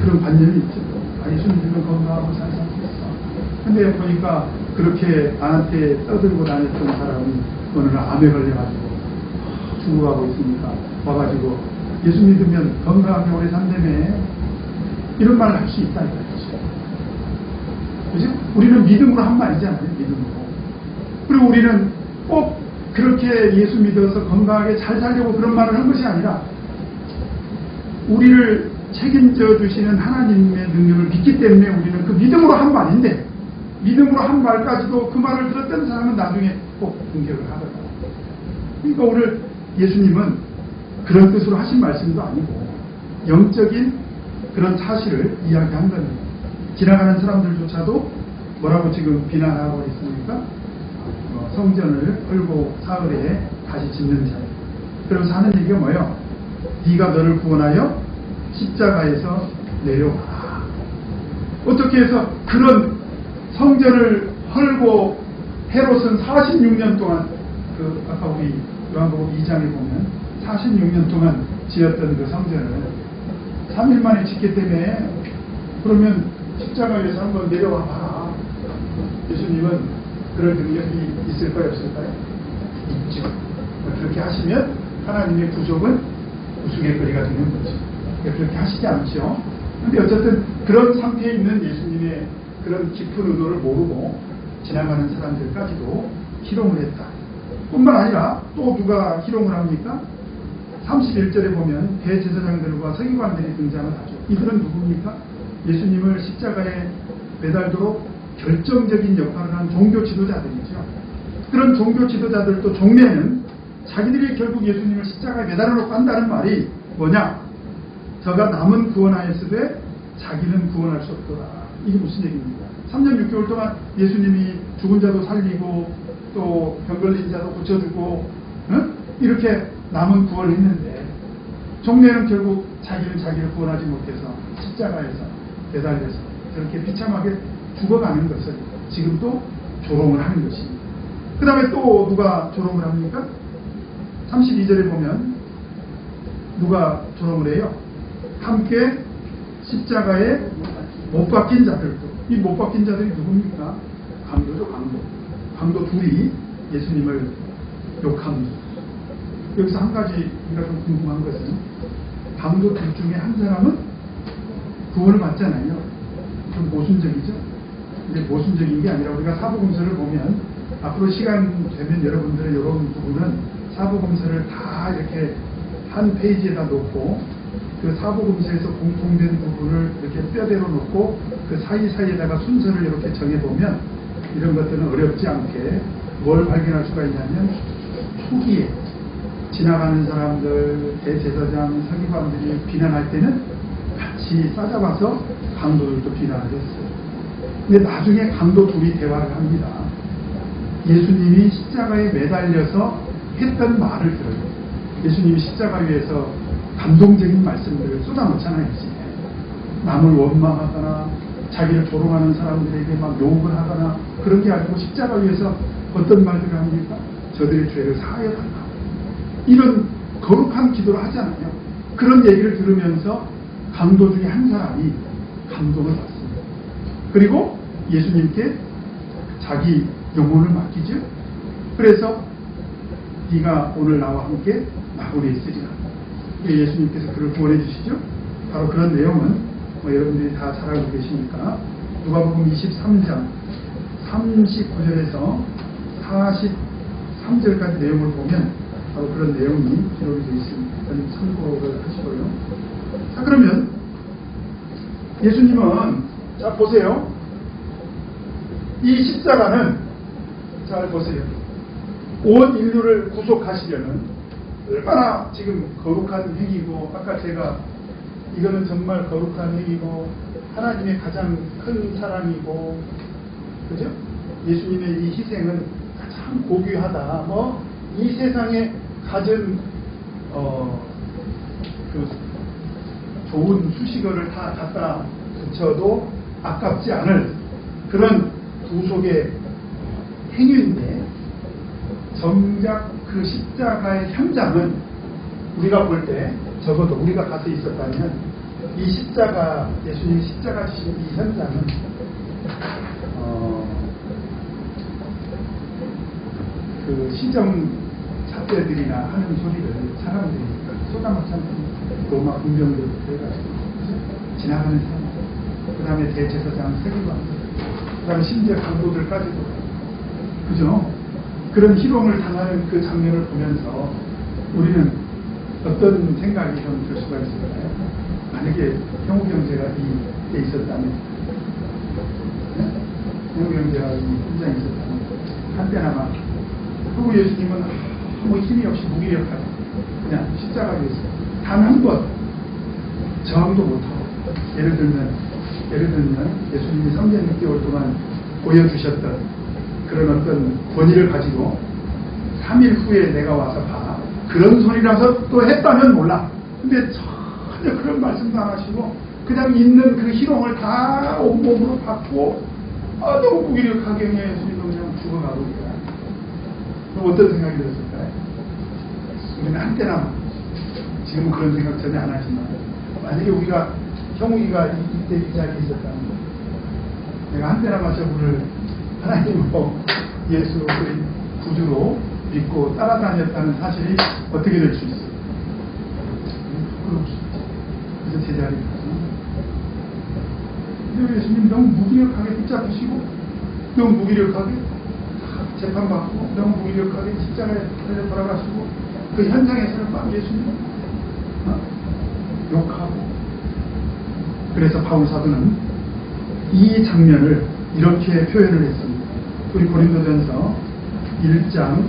그런 관념이 있죠. 예수 믿으면 건강하고 잘 살 수 있어. 근데 보니까 그렇게 나한테 떠들고 다녔던 사람이 어느 날 암에 걸려가지고 죽어가고 있으니까 와가지고 예수 믿으면 건강하게 오래 산다며 이런 말을 할 수 있다 이거죠. 그죠? 우리는 믿음으로 한 말이잖아요. 믿음으로. 그리고 우리는 꼭 그렇게 예수 믿어서 건강하게 잘 살려고 그런 말을 한 것이 아니라 우리를 책임져 주시는 하나님의 능력을 믿기 때문에 우리는 그 믿음으로 한 말인데, 믿음으로 한 말까지도 그 말을 들었던 사람은 나중에 꼭 공격을 하더라고요. 그러니까 오늘 예수님은 그런 뜻으로 하신 말씀도 아니고 영적인 그런 사실을 이야기한 겁니다. 지나가는 사람들조차도 뭐라고 지금 비난하고 있습니까? 성전을 헐고 사흘에 다시 짓는 자. 그러면서 하는 얘기가 뭐예요? 네가 너를 구원하여 십자가에서 내려와라. 어떻게 해서 그런 성전을 헐고 헤롯은 46년 동안 아까 우리 요한복음 2장에 보면 46년 동안 지었던 그 성전을 3일 만에 짓기 때문에 그러면 십자가 위에서 한번 내려와 봐라. 예수님은 그런 능력이 있을까요? 없을까요? 있죠. 그렇게 하시면 하나님의 구속은 우스갯거리가 되는 거죠. 그렇게 하시지 않죠. 근데 어쨌든 그런 상태에 있는 예수님의 그런 깊은 의도를 모르고 지나가는 사람들까지도 희롱을 했다. 뿐만 아니라 또 누가 희롱을 합니까? 31절에 보면 대제사장들과 서기관들이 등장을 하죠. 이들은 누굽니까? 예수님을 십자가에 매달도록 결정적인 역할을 한 종교 지도자들이죠. 그런 종교 지도자들도 종래는 자기들이 결국 예수님을 십자가에 매달아 놓고 한다는 말이 뭐냐? 저가 남은 구원하였으되 자기는 구원할 수 없더라. 이게 무슨 얘기입니까? 3년 6개월 동안 예수님이 죽은 자도 살리고 또 병 걸린 자도 고쳐주고 이렇게 남은 구원을 했는데 종래는 결국 자기는 자기를 구원하지 못해서 십자가에서 매달려서 저렇게 비참하게 죽어가는 것을 지금 또 조롱을 하는 것입니다. 그 다음에 또 누가 조롱을 합니까? 32절에 보면 누가 조롱을 해요? 함께 십자가에 못 박힌 자들도. 이 못 박힌 자들이 누굽니까? 강도죠, 강도. 강도 둘이 예수님을 욕합니다. 여기서 한 가지 우리가 좀 궁금한 것은 강도 둘 중에 한 사람은 구원을 받잖아요. 좀 모순적이죠? 이제 모순적인 게 아니라 우리가 사복음서를 보면 앞으로 시간 되면 여러분들의 이런 부분은 사복음서를 다 이렇게 한 페이지에다 놓고 그 사복음서에서 공통된 부분을 이렇게 뼈대로 놓고 그 사이사이에다가 순서를 이렇게 정해보면 이런 것들은 어렵지 않게 뭘 발견할 수가 있냐면 초기에 지나가는 사람들, 대제사장, 서기관들이 비난할 때는 같이 싸잡아서 강도들도 비난을 했어요. 근데 나중에 강도 둘이 대화를 합니다. 예수님이 십자가에 매달려서 했던 말을 들어요. 예수님이 십자가 위에서 감동적인 말씀들을 쏟아놓잖아요. 남을 원망하거나 자기를 조롱하는 사람들에게 막 욕을 하거나 그런 게 아니고 십자가 위에서 어떤 말들을 합니까? 저들의 죄를 사하여달라. 이런 거룩한 기도를 하잖아요. 그런 얘기를 들으면서 강도 중에 한 사람이 감동을 받습니다. 그리고 예수님께 자기 영혼을 맡기죠. 그래서 네가 오늘 나와 함께 나홀에 있으리라. 예수님께서 그를 구원해 주시죠. 바로 그런 내용은 여러분들이 다 잘 알고 계시니까 누가복음 23장 39절에서 43절까지 내용을 보면 바로 그런 내용이 기록이 되어 있습니다. 참고를 하시고요. 자, 그러면 예수님은 자 보세요. 이 십자가는 잘 보세요. 온 인류를 구속하시려는 얼마나 지금 거룩한 행위고, 아까 제가 이거는 정말 거룩한 행위고 하나님의 가장 큰 사랑이고, 그죠? 예수님의 이 희생은 가장 고귀하다, 뭐 이 세상에 가진 그 좋은 수식어를 다 갖다 붙여도 아깝지 않을 그런 구속의 행위인데, 정작 그 십자가의 현장은 우리가 볼 때 적어도 우리가 가서 있었다면 이 십자가, 예수님이 십자가 지신 이 현장은 그 시정 잡배들이나 하는 소리를 사람들이 쏟아맞잖아요. 로마 군병들부터 해가지고 지나가는 사람, 그 다음에 대제사장 세리관, 그 다음에 심지어 강도들까지도, 그죠? 그런 희롱을 당하는 그 장면을 보면서 우리는 어떤 생각이 좀 들 수가 있을까요? 만약에 형우 형제가 이때 있었다면, 형우 형제가 이 현장에 있었다면, 한때나마 그리고 예수님은 아무 힘이 없이 무기력하게 그냥 십자가에 단 한 번 저항도 못하고, 예를 들면 예수님이 3년 6개월 동안 보여주셨던 그런 어떤 권위를 가지고 3일 후에 내가 와서 봐, 그런 소리라서 또 했다면 몰라. 근데 전혀 그런 말씀도 안 하시고 그냥 있는 그 희롱을 다 온몸으로 받고 너무 무기력하게 예수님은 그냥 죽어가고 있다. 그럼 어떤 생각이 들었을까요? 우리는 한때나, 지금은 그런 생각 전혀 안 하지만, 만약에 우리가, 형욱이가 이때 이 자리에 있었다면, 내가 한때나마 저분을 하나님으로 예수 구주로 믿고 따라다녔다는 사실이 어떻게 될 수 있어요? 그래서 제자리에 가서, 근데 예수님 너무 무기력하게 붙잡으시고, 너무 무기력하게 재판받고, 너무 무기력하게 십자가에 달려 돌아가시고, 그 현장에서는 막 예수님 욕하고. 그래서 바울 사도는 이 장면을 이렇게 표현을 했습니다. 우리 고린도전서 1장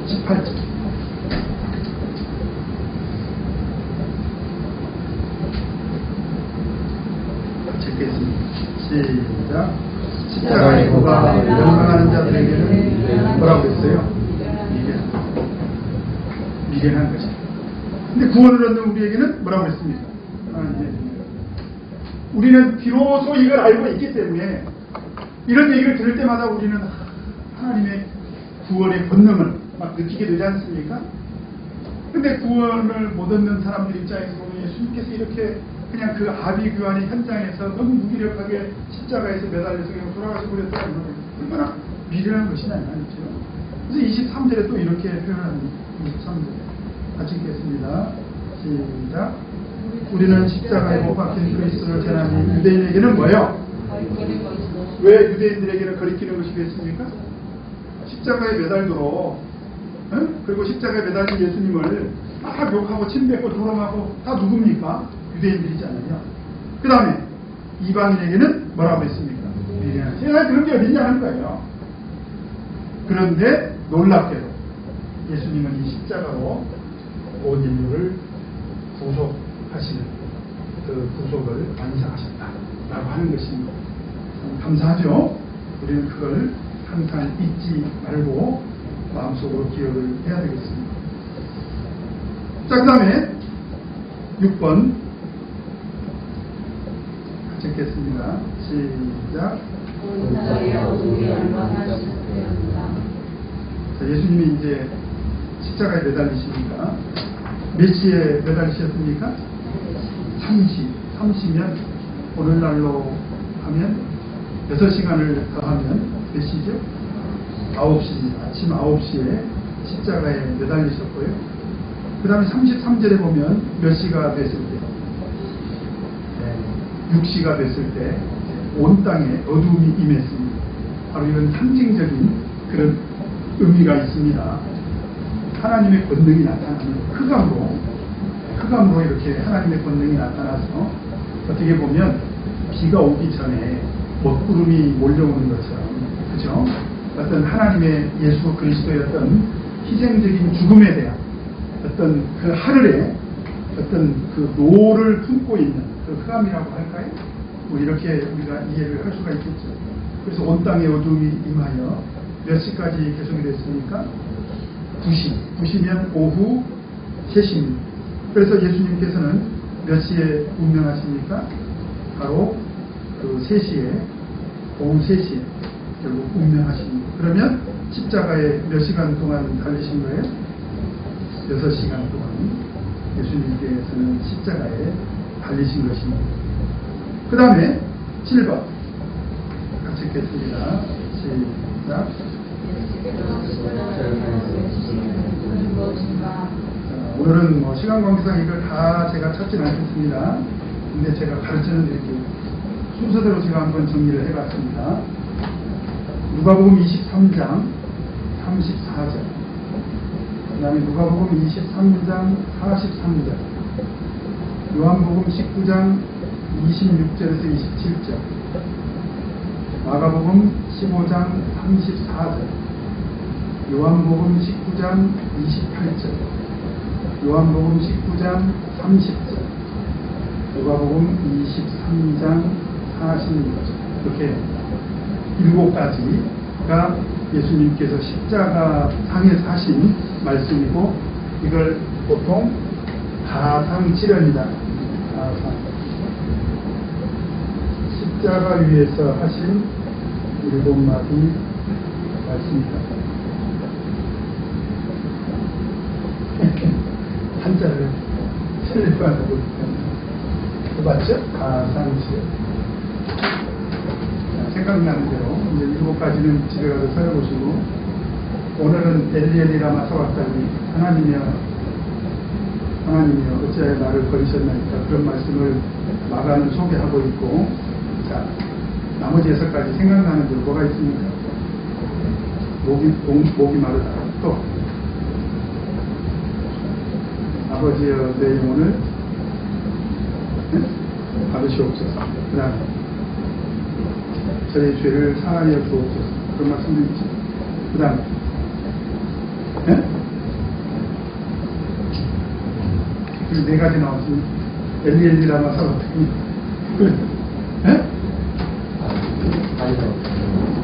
18절. 시작. 십자가의 고가 멸망하는 자들에게는 뭐라고 했어요? 미련한 것이다. 근데 구원을 얻는 우리에게는 뭐라고 했습니까? 우리는 비로소 이걸 알고 있기 때문에 이런 얘기를 들을 때마다 우리는 하나님의 구원의 권능을 막 느끼게 되지 않습니까? 근데 구원을 못 얻는 사람들 입장에서 보면 예수님께서 이렇게 그냥 그 아비규환의 현장에서 너무 무기력하게 십자가에서 매달려서 그냥 돌아가시고 그랬다는 건 얼마나 미련한 것이냐 말이죠. 그래서 23절에 또 이렇게 표현합니다. 23절에 같이 읽겠습니다. 시작. 우리는 십자가에 못 박힌 그리스도를 전하니 유대인에게는 뭐예요? 왜 유대인들에게는 거리끼는 것이 됐습니까? 십자가에 매달도록, 그리고 십자가에 매달린 예수님을 막 욕하고 침뱉고 조롱하고 다 누굽니까? 유대인들이잖아요. 그 다음에 이방인에게는 뭐라고 했습니까? 제가 그런 게 어딨냐 하는 거예요. 그런데 놀랍게도 예수님은 이 십자가로 온 인류를 구속하시는 그 구속을 완성하셨다라고 하는 것입니다. 감사하죠? 우리는 그걸 항상 잊지 말고 마음속으로 기억을 해야 되겠습니다. 자, 그 다음에 6번 같이 읽겠습니다. 시작. 자, 예수님이 이제 십자가에 매달리시니까 몇 시에 매달리셨습니까? 3시면 오늘날로 하면 6시간을 더하면 몇 시죠? 9시입니다. 아침 9시에 십자가에 매달리셨고요. 그 다음에 33절에 보면 몇 시가 됐을 때? 6시가 됐을 때 온 땅에 어두움이 임했습니다. 바로 이런 상징적인 그런 의미가 있습니다. 하나님의 권능이 나타나는 흑암으로 이렇게 하나님의 권능이 나타나서 어떻게 보면 비가 오기 전에 먹구름이 몰려오는 것처럼, 그죠? 어떤 하나님의 예수 그리스도의 어떤 희생적인 죽음에 대한 어떤 그 하늘의 어떤 그 노를 품고 있는 그 흑암이라고 할까요? 뭐 이렇게 우리가 이해를 할 수가 있겠죠. 그래서 온 땅에 어둠이 임하여 몇 시까지 계속이 됐습니까? 2시. 2시면 오후 3시입니다. 그래서 예수님께서는 몇 시에 운명하십니까? 바로 그 3시에, 오후 3시에 결국 운명하십니다. 그러면 십자가에 몇 시간 동안 달리신 거예요? 6시간 동안 예수님께서는 십자가에 달리신 것입니다. 그 다음에 7번 같이 읽겠습니다. 시작. 오늘은 뭐 시간 관계상 이걸 다 제가 찾지는 않겠습니다. 근데 제가 가르치는 이렇게 순서대로 제가 한번 정리를 해봤습니다. 누가복음 23장 34절, 그 다음에 누가복음 23장 43절, 요한복음 19장 26절에서 27절, 마가복음 15장 34절, 요한복음 19장 28절, 요한복음 19장 30절, 누가복음 23장 46절, 이렇게 7가지가 예수님께서 십자가 상에서 하신 말씀이고, 이걸 보통 가상칠언이다. 십자가 위에서 하신 7마디 말씀이다. 한자를 틀려가지고 맞죠? 가상칠언. 생각나는 대로 이제 7가지는 집에 가서 써보시고, 오늘은 엘리엘리라마 사박다니 하나님이여 어찌하여 나를 버리셨나이까, 그런 말씀을 마가는 소개하고 있고, 자 나머지 6가지 생각나는 대로 뭐가 있습니까? 목이 마르다. 또 아버지여 내 영혼을 받으시옵소서. 그 다음에 저의 죄를 사하여 주옵소서. 그런 말씀도 있죠. 그 다음에 그 4가지 나왔으니 엘리엘리라마 사박다니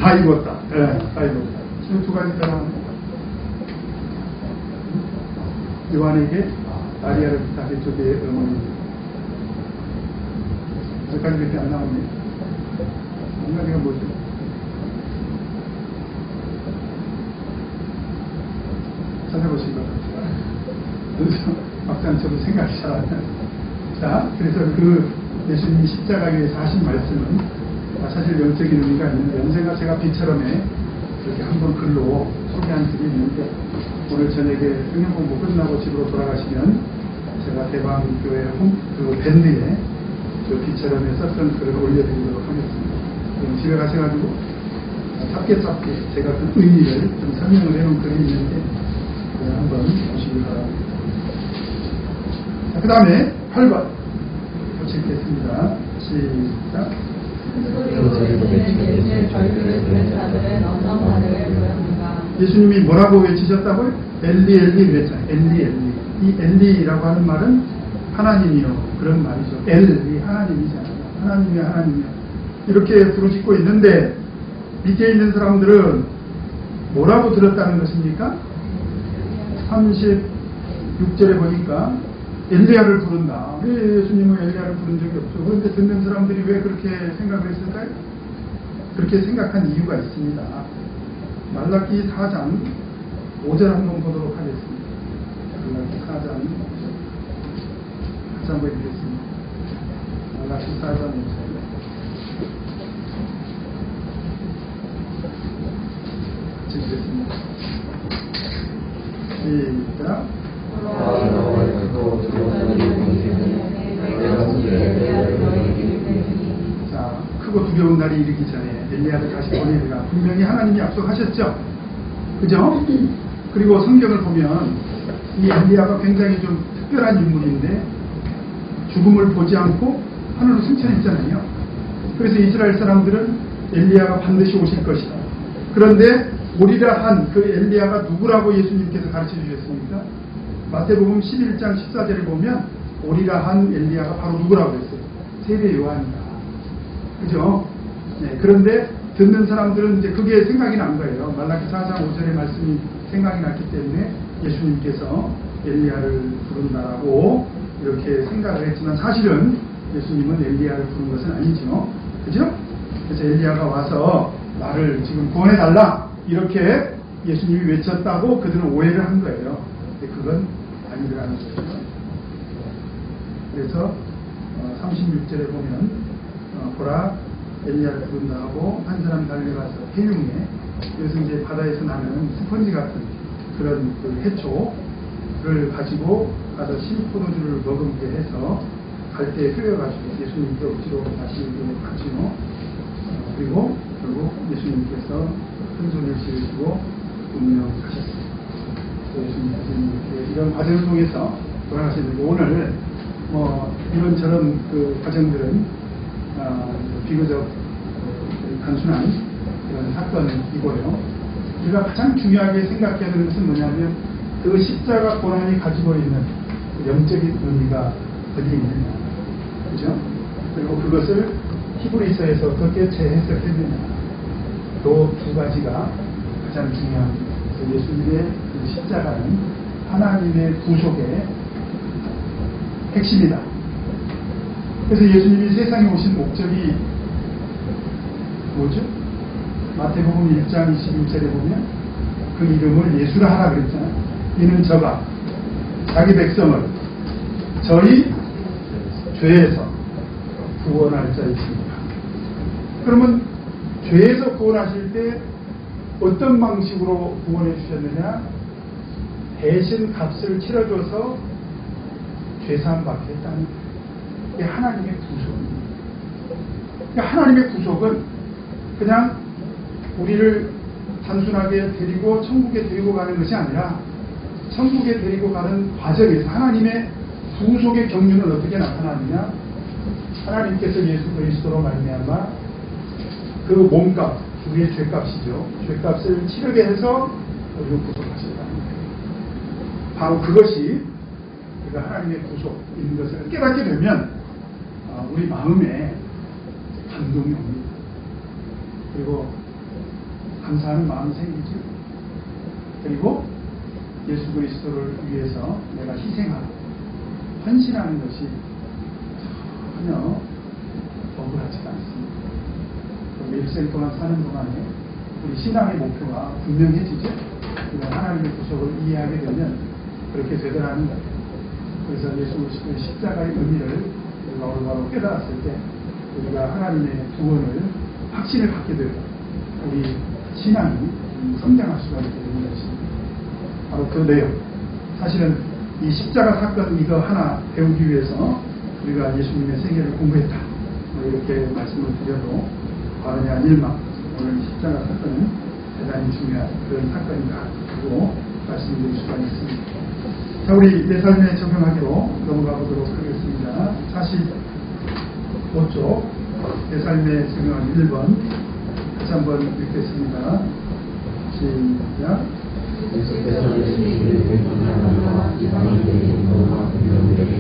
다 읽었다. 다 읽었다. 지금 2가지 더 나왔네. 요한에게 마리아를 부탁해 주의 어머니. 2가지밖에 안 나오네. 1가지가 뭐죠? 찾아보신 것 같아요. 그래서 막상 저도 생각이 잘 안 나요. 자, 그래서 그 예수님이 십자가 위에서 하신 말씀은 사실 영적인 의미가 있는데, 언젠가 제가 비처럼에 이렇게 한번 글로 소개한 적이 있는데, 오늘 저녁에 성경 공부 끝나고 집으로 돌아가시면 제가 대방교회 그 밴드에 그 비처럼에 썼던 글을 올려드리도록 하겠습니다. 그럼 집에 가셔가지고 짧게 제가 그 의미를 좀 설명을 해놓은 글이 있는데 한번 보시기 바랍니다. 그 다음에 8번 같이 읽겠습니다. 시작. 예수님이 뭐라고 외치셨다고요? 엘리 엘리 그랬잖아요. 엘리 엘리. 이 엘리라고 하는 말은 하나님이요, 그런 말이죠. 엘리 하나님이잖아요. 하나님이요 이렇게 부르짖고 있는데, 밑에 있는 사람들은 뭐라고 들었다는 것입니까? 36절에 보니까 엘리야를 부른다. 왜 예수님은 엘리야를 부른 적이 없죠? 그런데 듣는 사람들이 왜 그렇게 생각을 했을까요? 그렇게 생각한 이유가 있습니다. 말라기 4장 5절 한번 보도록 하겠습니다. 말라기 4장 다시 한번 읽겠습니다. 말라기 4장 5절. 같이 읽겠습니다. 시작. 자, 크고 두려운 날이 이르기 전에 엘리야를 다시 보내리라. 분명히 하나님이 약속하셨죠. 그죠? 그리고 성경을 보면 이 엘리야가 굉장히 좀 특별한 인물인데, 죽음을 보지 않고 하늘로 승천했잖아요. 그래서 이스라엘 사람들은 엘리야가 반드시 오실 것이다. 그런데 오리라 한 그 엘리야가 누구라고 예수님께서 가르쳐 주셨습니까? 마태복음 11장 14절에 보면 오리라 한 엘리야가 바로 누구라고 했어요? 세례 요한이다. 그죠? 네, 그런데 듣는 사람들은 이제 그게 생각이 난 거예요. 말라기 4장 5절의 말씀이 생각이 났기 때문에 예수님께서 엘리야를 부른다라고 이렇게 생각을 했지만 사실은 예수님은 엘리야를 부른 것은 아니죠. 그죠? 그래서 엘리야가 와서 나를 지금 구원해달라 이렇게 예수님이 외쳤다고 그들은 오해를 한 거예요. 근데 그건 아니더라는 거죠. 그래서 36절에 보면 보라 엘리야를 부른다 하고 한 사람이 달려가서 해융에, 그래서 이제 바다에서 나는 스펀지 같은 그런 그 해초를 가지고 가서 신포도주를 머금게 해서 갈대에 흘려가지고 예수님께 억지로 다시 갔지요. 그리고 결국 예수님께서 큰 소리를 지르시고 운명하셨습니다. 예수님께서 이런 과정을 통해서 돌아가셨는데 오늘 이런저런 그 과정들은 비교적 단순한 그런 사건이고요. 우리가 가장 중요하게 생각해야 되는 것은 뭐냐면 그 십자가 고난이 가지고 있는 그 영적인 의미가 어디에 있느냐, 그죠? 그리고 그것을 히브리서에서 어떻게 재해석했느냐, 또 두 가지가 가장 중요합니다. 예수님의 그 십자가는 하나님의 구속의 핵심이다. 그래서 예수님이 세상에 오신 목적이 뭐죠? 마태복음 1장 21절에 보면 그 이름을 예수라 하라 그랬잖아요. 이는 저가 자기 백성을 저희 죄에서 구원할 자이십니다. 그러면 죄에서 구원하실 때 어떤 방식으로 구원해 주셨느냐? 대신 값을 치러줘서 죄사함 받게 했다는 거예요. 이게 하나님의 구속입니다. 그러니까 하나님의 구속은 그냥 우리를 단순하게 데리고 천국에 데리고 가는 것이 아니라 천국에 데리고 가는 과정에서 하나님의 구속의 경륜은 어떻게 나타나느냐? 하나님께서 예수 그리스도로 말미암아 그 몸값, 우리의 죄값이죠. 죄값을 치르게 해서 우리를 구속하셨다는 거예요. 바로 그것이 우리가 하나님의 구속인 것을 깨닫게 되면 우리 마음에 감동이 옵니다. 그리고 감사하는 마음이 생기죠. 그리고 예수 그리스도를 위해서 내가 희생하고 헌신하는 것이 전혀 억울하지가 않습니다. 일생 동안 사는 동안에 우리 신앙의 목표가 분명해지죠. 우리가 하나님의 구속을 이해하게 되면 그렇게 되더라는 거예요. 그래서 예수 그리스도의 십자가의 의미를 우리가 올바로 깨달았을 때 우리가 하나님의 구원을 확신을 갖게 되고 우리 신앙이 성장할 수가 있게 되는 것입니다. 바로 그 내용. 사실은 이 십자가 사건 이거 하나 배우기 위해서 우리가 예수님의 생애를 공부했다. 이렇게 말씀을 드려도 과언이 아닐만 오늘 십자가 사건은 대단히 중요한 그런 사건이다. 라고 말씀드릴 수가 있습니다. 자, 우리 내 삶에 적용하기로 넘어가 보도록 하겠습니다. 45쪽 내 삶에 적용하기 1번 다시 한번 읽겠습니다. 시작. 예수께서 예수님을 만나다가 이방인들이 너와 분명들에게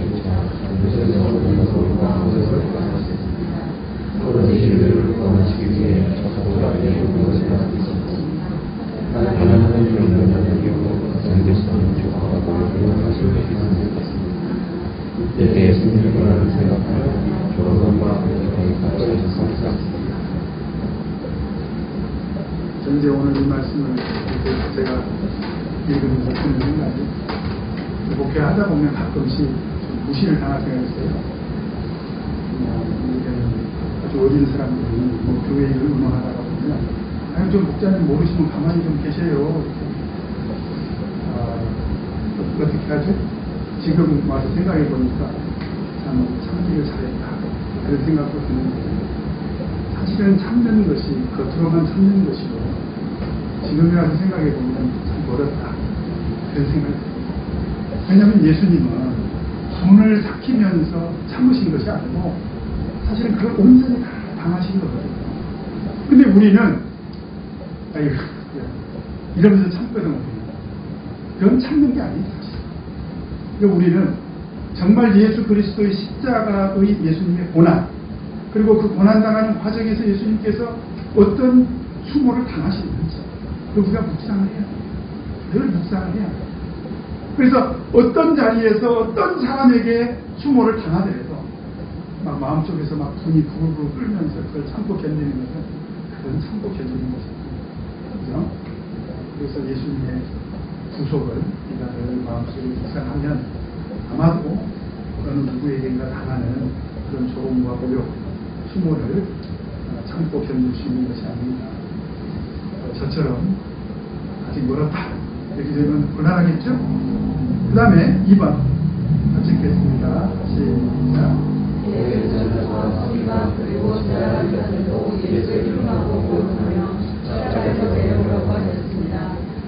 또는 이를 원하시기 위해 저소라에게 무엇을 하셨습니다. 하나님은 이런 경우고 전대수는 조화가 모여서 하실 것입니다. 이때 예수님의 문화를 생각하여 조건과 거의 같이 하셨습니다. 이제 오늘 이 말씀을 제가 읽으면서 듣는 생각이 목회하다 보면 가끔씩 좀 무시를 당할 때가 있어요. 아주 어린 사람들이 교회 일을 운영하다가 보면 아니 좀 목자님 모르시면 가만히 좀 계세요. 어떻게 하죠? 지금 와서 생각해 보니까 참 참기를 잘했다 그런 생각도 드는데 사실은 참는 것이 겉으로만 참는 것이고 지금이라도 생각해 보면 참 어렵다 그런 생각이 듭니다. 왜냐하면 예수님은 분을 삭히면서 참으신 것이 아니고 사실은 그걸 온전히 다 당하신 거거든요. 근데 우리는 아이고 이러면서 참거든. 그건 참는 게 아니에요. 사실. 그러니까 우리는 정말 예수 그리스도의 십자가의 예수님의 고난, 그리고 그 고난당하는 과정에서 예수님께서 어떤 수모를 당하시는지 우리가 묵상을 해야 돼요. 늘 묵상을 해야 돼요. 그래서 어떤 자리에서 어떤 사람에게 수모를 당하더라도 막 마음속에서 막 분이 부글부글 끓면서 그걸 참고 견디는 것은 그건 참고 견디는 것입니다. 그죠? 그래서 예수님의 구속을 우리가 늘 마음속에 묵상하면 아마도 어느 누구에게인가 당하는 그런 조롱과 모욕, 수모를 참고 견딜 수 있는 것이 아닙니다. 저처럼 아직 멀었다 이렇게 되면 곤란하겠죠? 그 다음에 2번 같이 읽겠습니다. 시작. 그리고 십자가를 가지고 예수의 이름하고 고용하며 십자가에서 내려오라고 하셨습니다.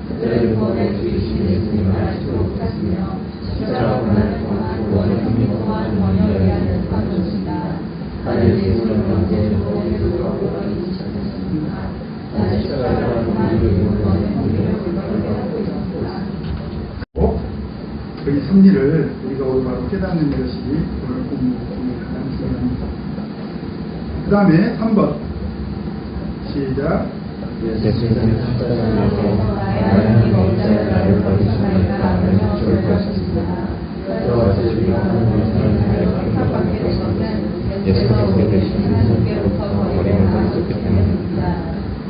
그들을 구원해 주이신 예수님 말하시고 못하시며 십자가 고난을 통한 구원의 의미 또한 전혀 이해하지 못하셨습니다. 다른 예수는 언제도 예수로 인식하셨습니다. 다른 십자가를 통한 구원의 의미를 불가하게 하고 있습니다. 이 섭리를 우리가 올바로 깨닫는 것이 오늘 공부의 가장 중요합니다. 그 다음에 3번 시작. 예수님은 십자가에서 나의 어찌하여 나를 버리시나이까 하며 절규하셨습니다. 그래서 주님과 하나님의 감격받게 된 것은 예수님께 대신 하나님께로부터 버림을 받았기 때문입니다.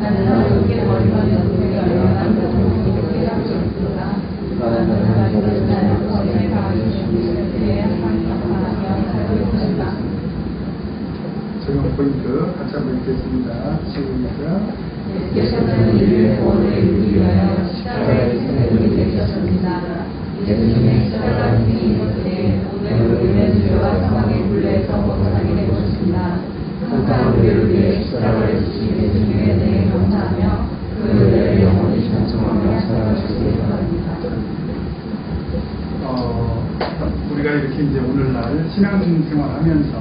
나는 하나님께 버림받은 자들에게 얼마나 고통을 깨닫고 있습니다. 나는 하나님께서 나를 버림에 당하신 그의 항상하며 살고 있습니다. 적용 포인트 같이 한번 읽겠습니다. 시작. 예수님은 인류의 구원을 이루기 위하여 십자가의 생명이 되셨습니다. 예수님의 십자가 행위 덕분에 오늘 우리는 죄와 사망의 굴레에서 벗어나게 된 것입니다. 항상 우리를 위해 십자가를 지신 예수님에 대해 감사하며 그 은혜를 영원히 찬송하며 살아가시기 바랍니다. 우리가 이렇게 이제 오늘날 신앙생활하면서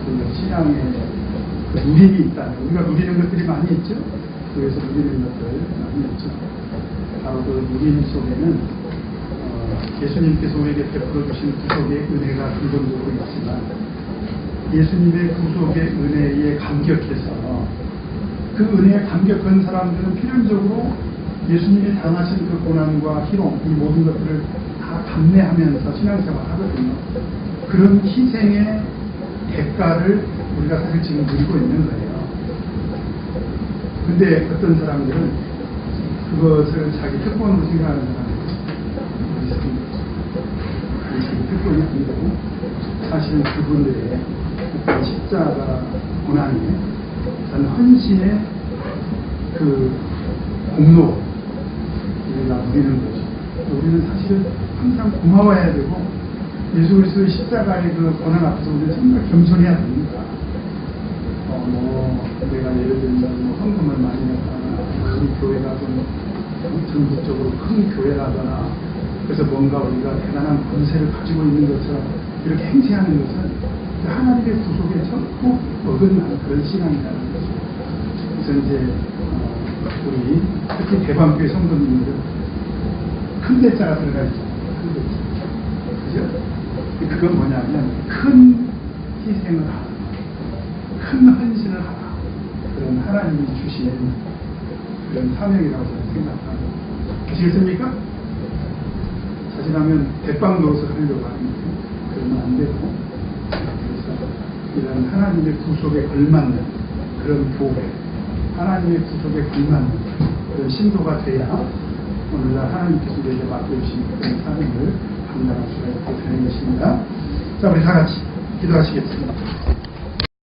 그 신앙의 그 누림이 있다. 우리가 누리는 것들이 많이 있죠. 그래서 누리는 것들 많이 있죠. 바로 그 누림 속에는 예수님께서 우리에게 베풀어 주신 구속의 은혜가 근본적으로 있지만 예수님의 구속의 은혜에 감격해서 그 은혜에 감격한 사람들은 필연적으로 예수님이 당하신 그 고난과 희롱 이 모든 것들을 다 감내하면서 신앙생활을 하거든요. 그런 희생의 대가를 우리가 사실 지금 누리고 있는 거예요. 근데 어떤 사람들은 그것을 자기 특권으로 생각하는 사람들은 자기 특권이 아니고 사실은 그분들의 십자가 고난에 저는 헌신의 그 공로 우리가 누리는 거죠. 우리는 사실은 항상 고마워해야 되고 예수 그리스도의 십자가의 그 고난 앞에서 우리는 정말 겸손해야 됩니다. 내가 예를 들면 헌금을 많이 했거나 큰 교회가 좀 전국적으로 큰 교회라거나 그래서 뭔가 우리가 대단한 권세를 가지고 있는 것처럼 이렇게 행세하는 것은 하나님의 구속에 전부 어긋나는 그런 신앙이라는 거죠. 그래서 이제 우리 특히 대방교회 성도님들은 큰 대자가 들어가 있잖아요. 큰 대자. 그죠? 그건 뭐냐면 큰 희생을 하라. 큰 헌신을 하라. 그런 하나님이 주신 그런 사명이라고 저는 생각합니다. 아시겠습니까? 사실하면 대빵 노릇을 하려고 하는데 그러면 안 되고 그래서 이런 하나님의 구속에 걸맞는 그런 교회, 하나님의 구속에 걸맞는 그런 신도가 돼야 오늘날 하나님께서 우리에게 맡겨주신 그런 사명을 감당할 수가 있게 되는 것입니다. 자, 우리 다 같이 기도하시겠습니다.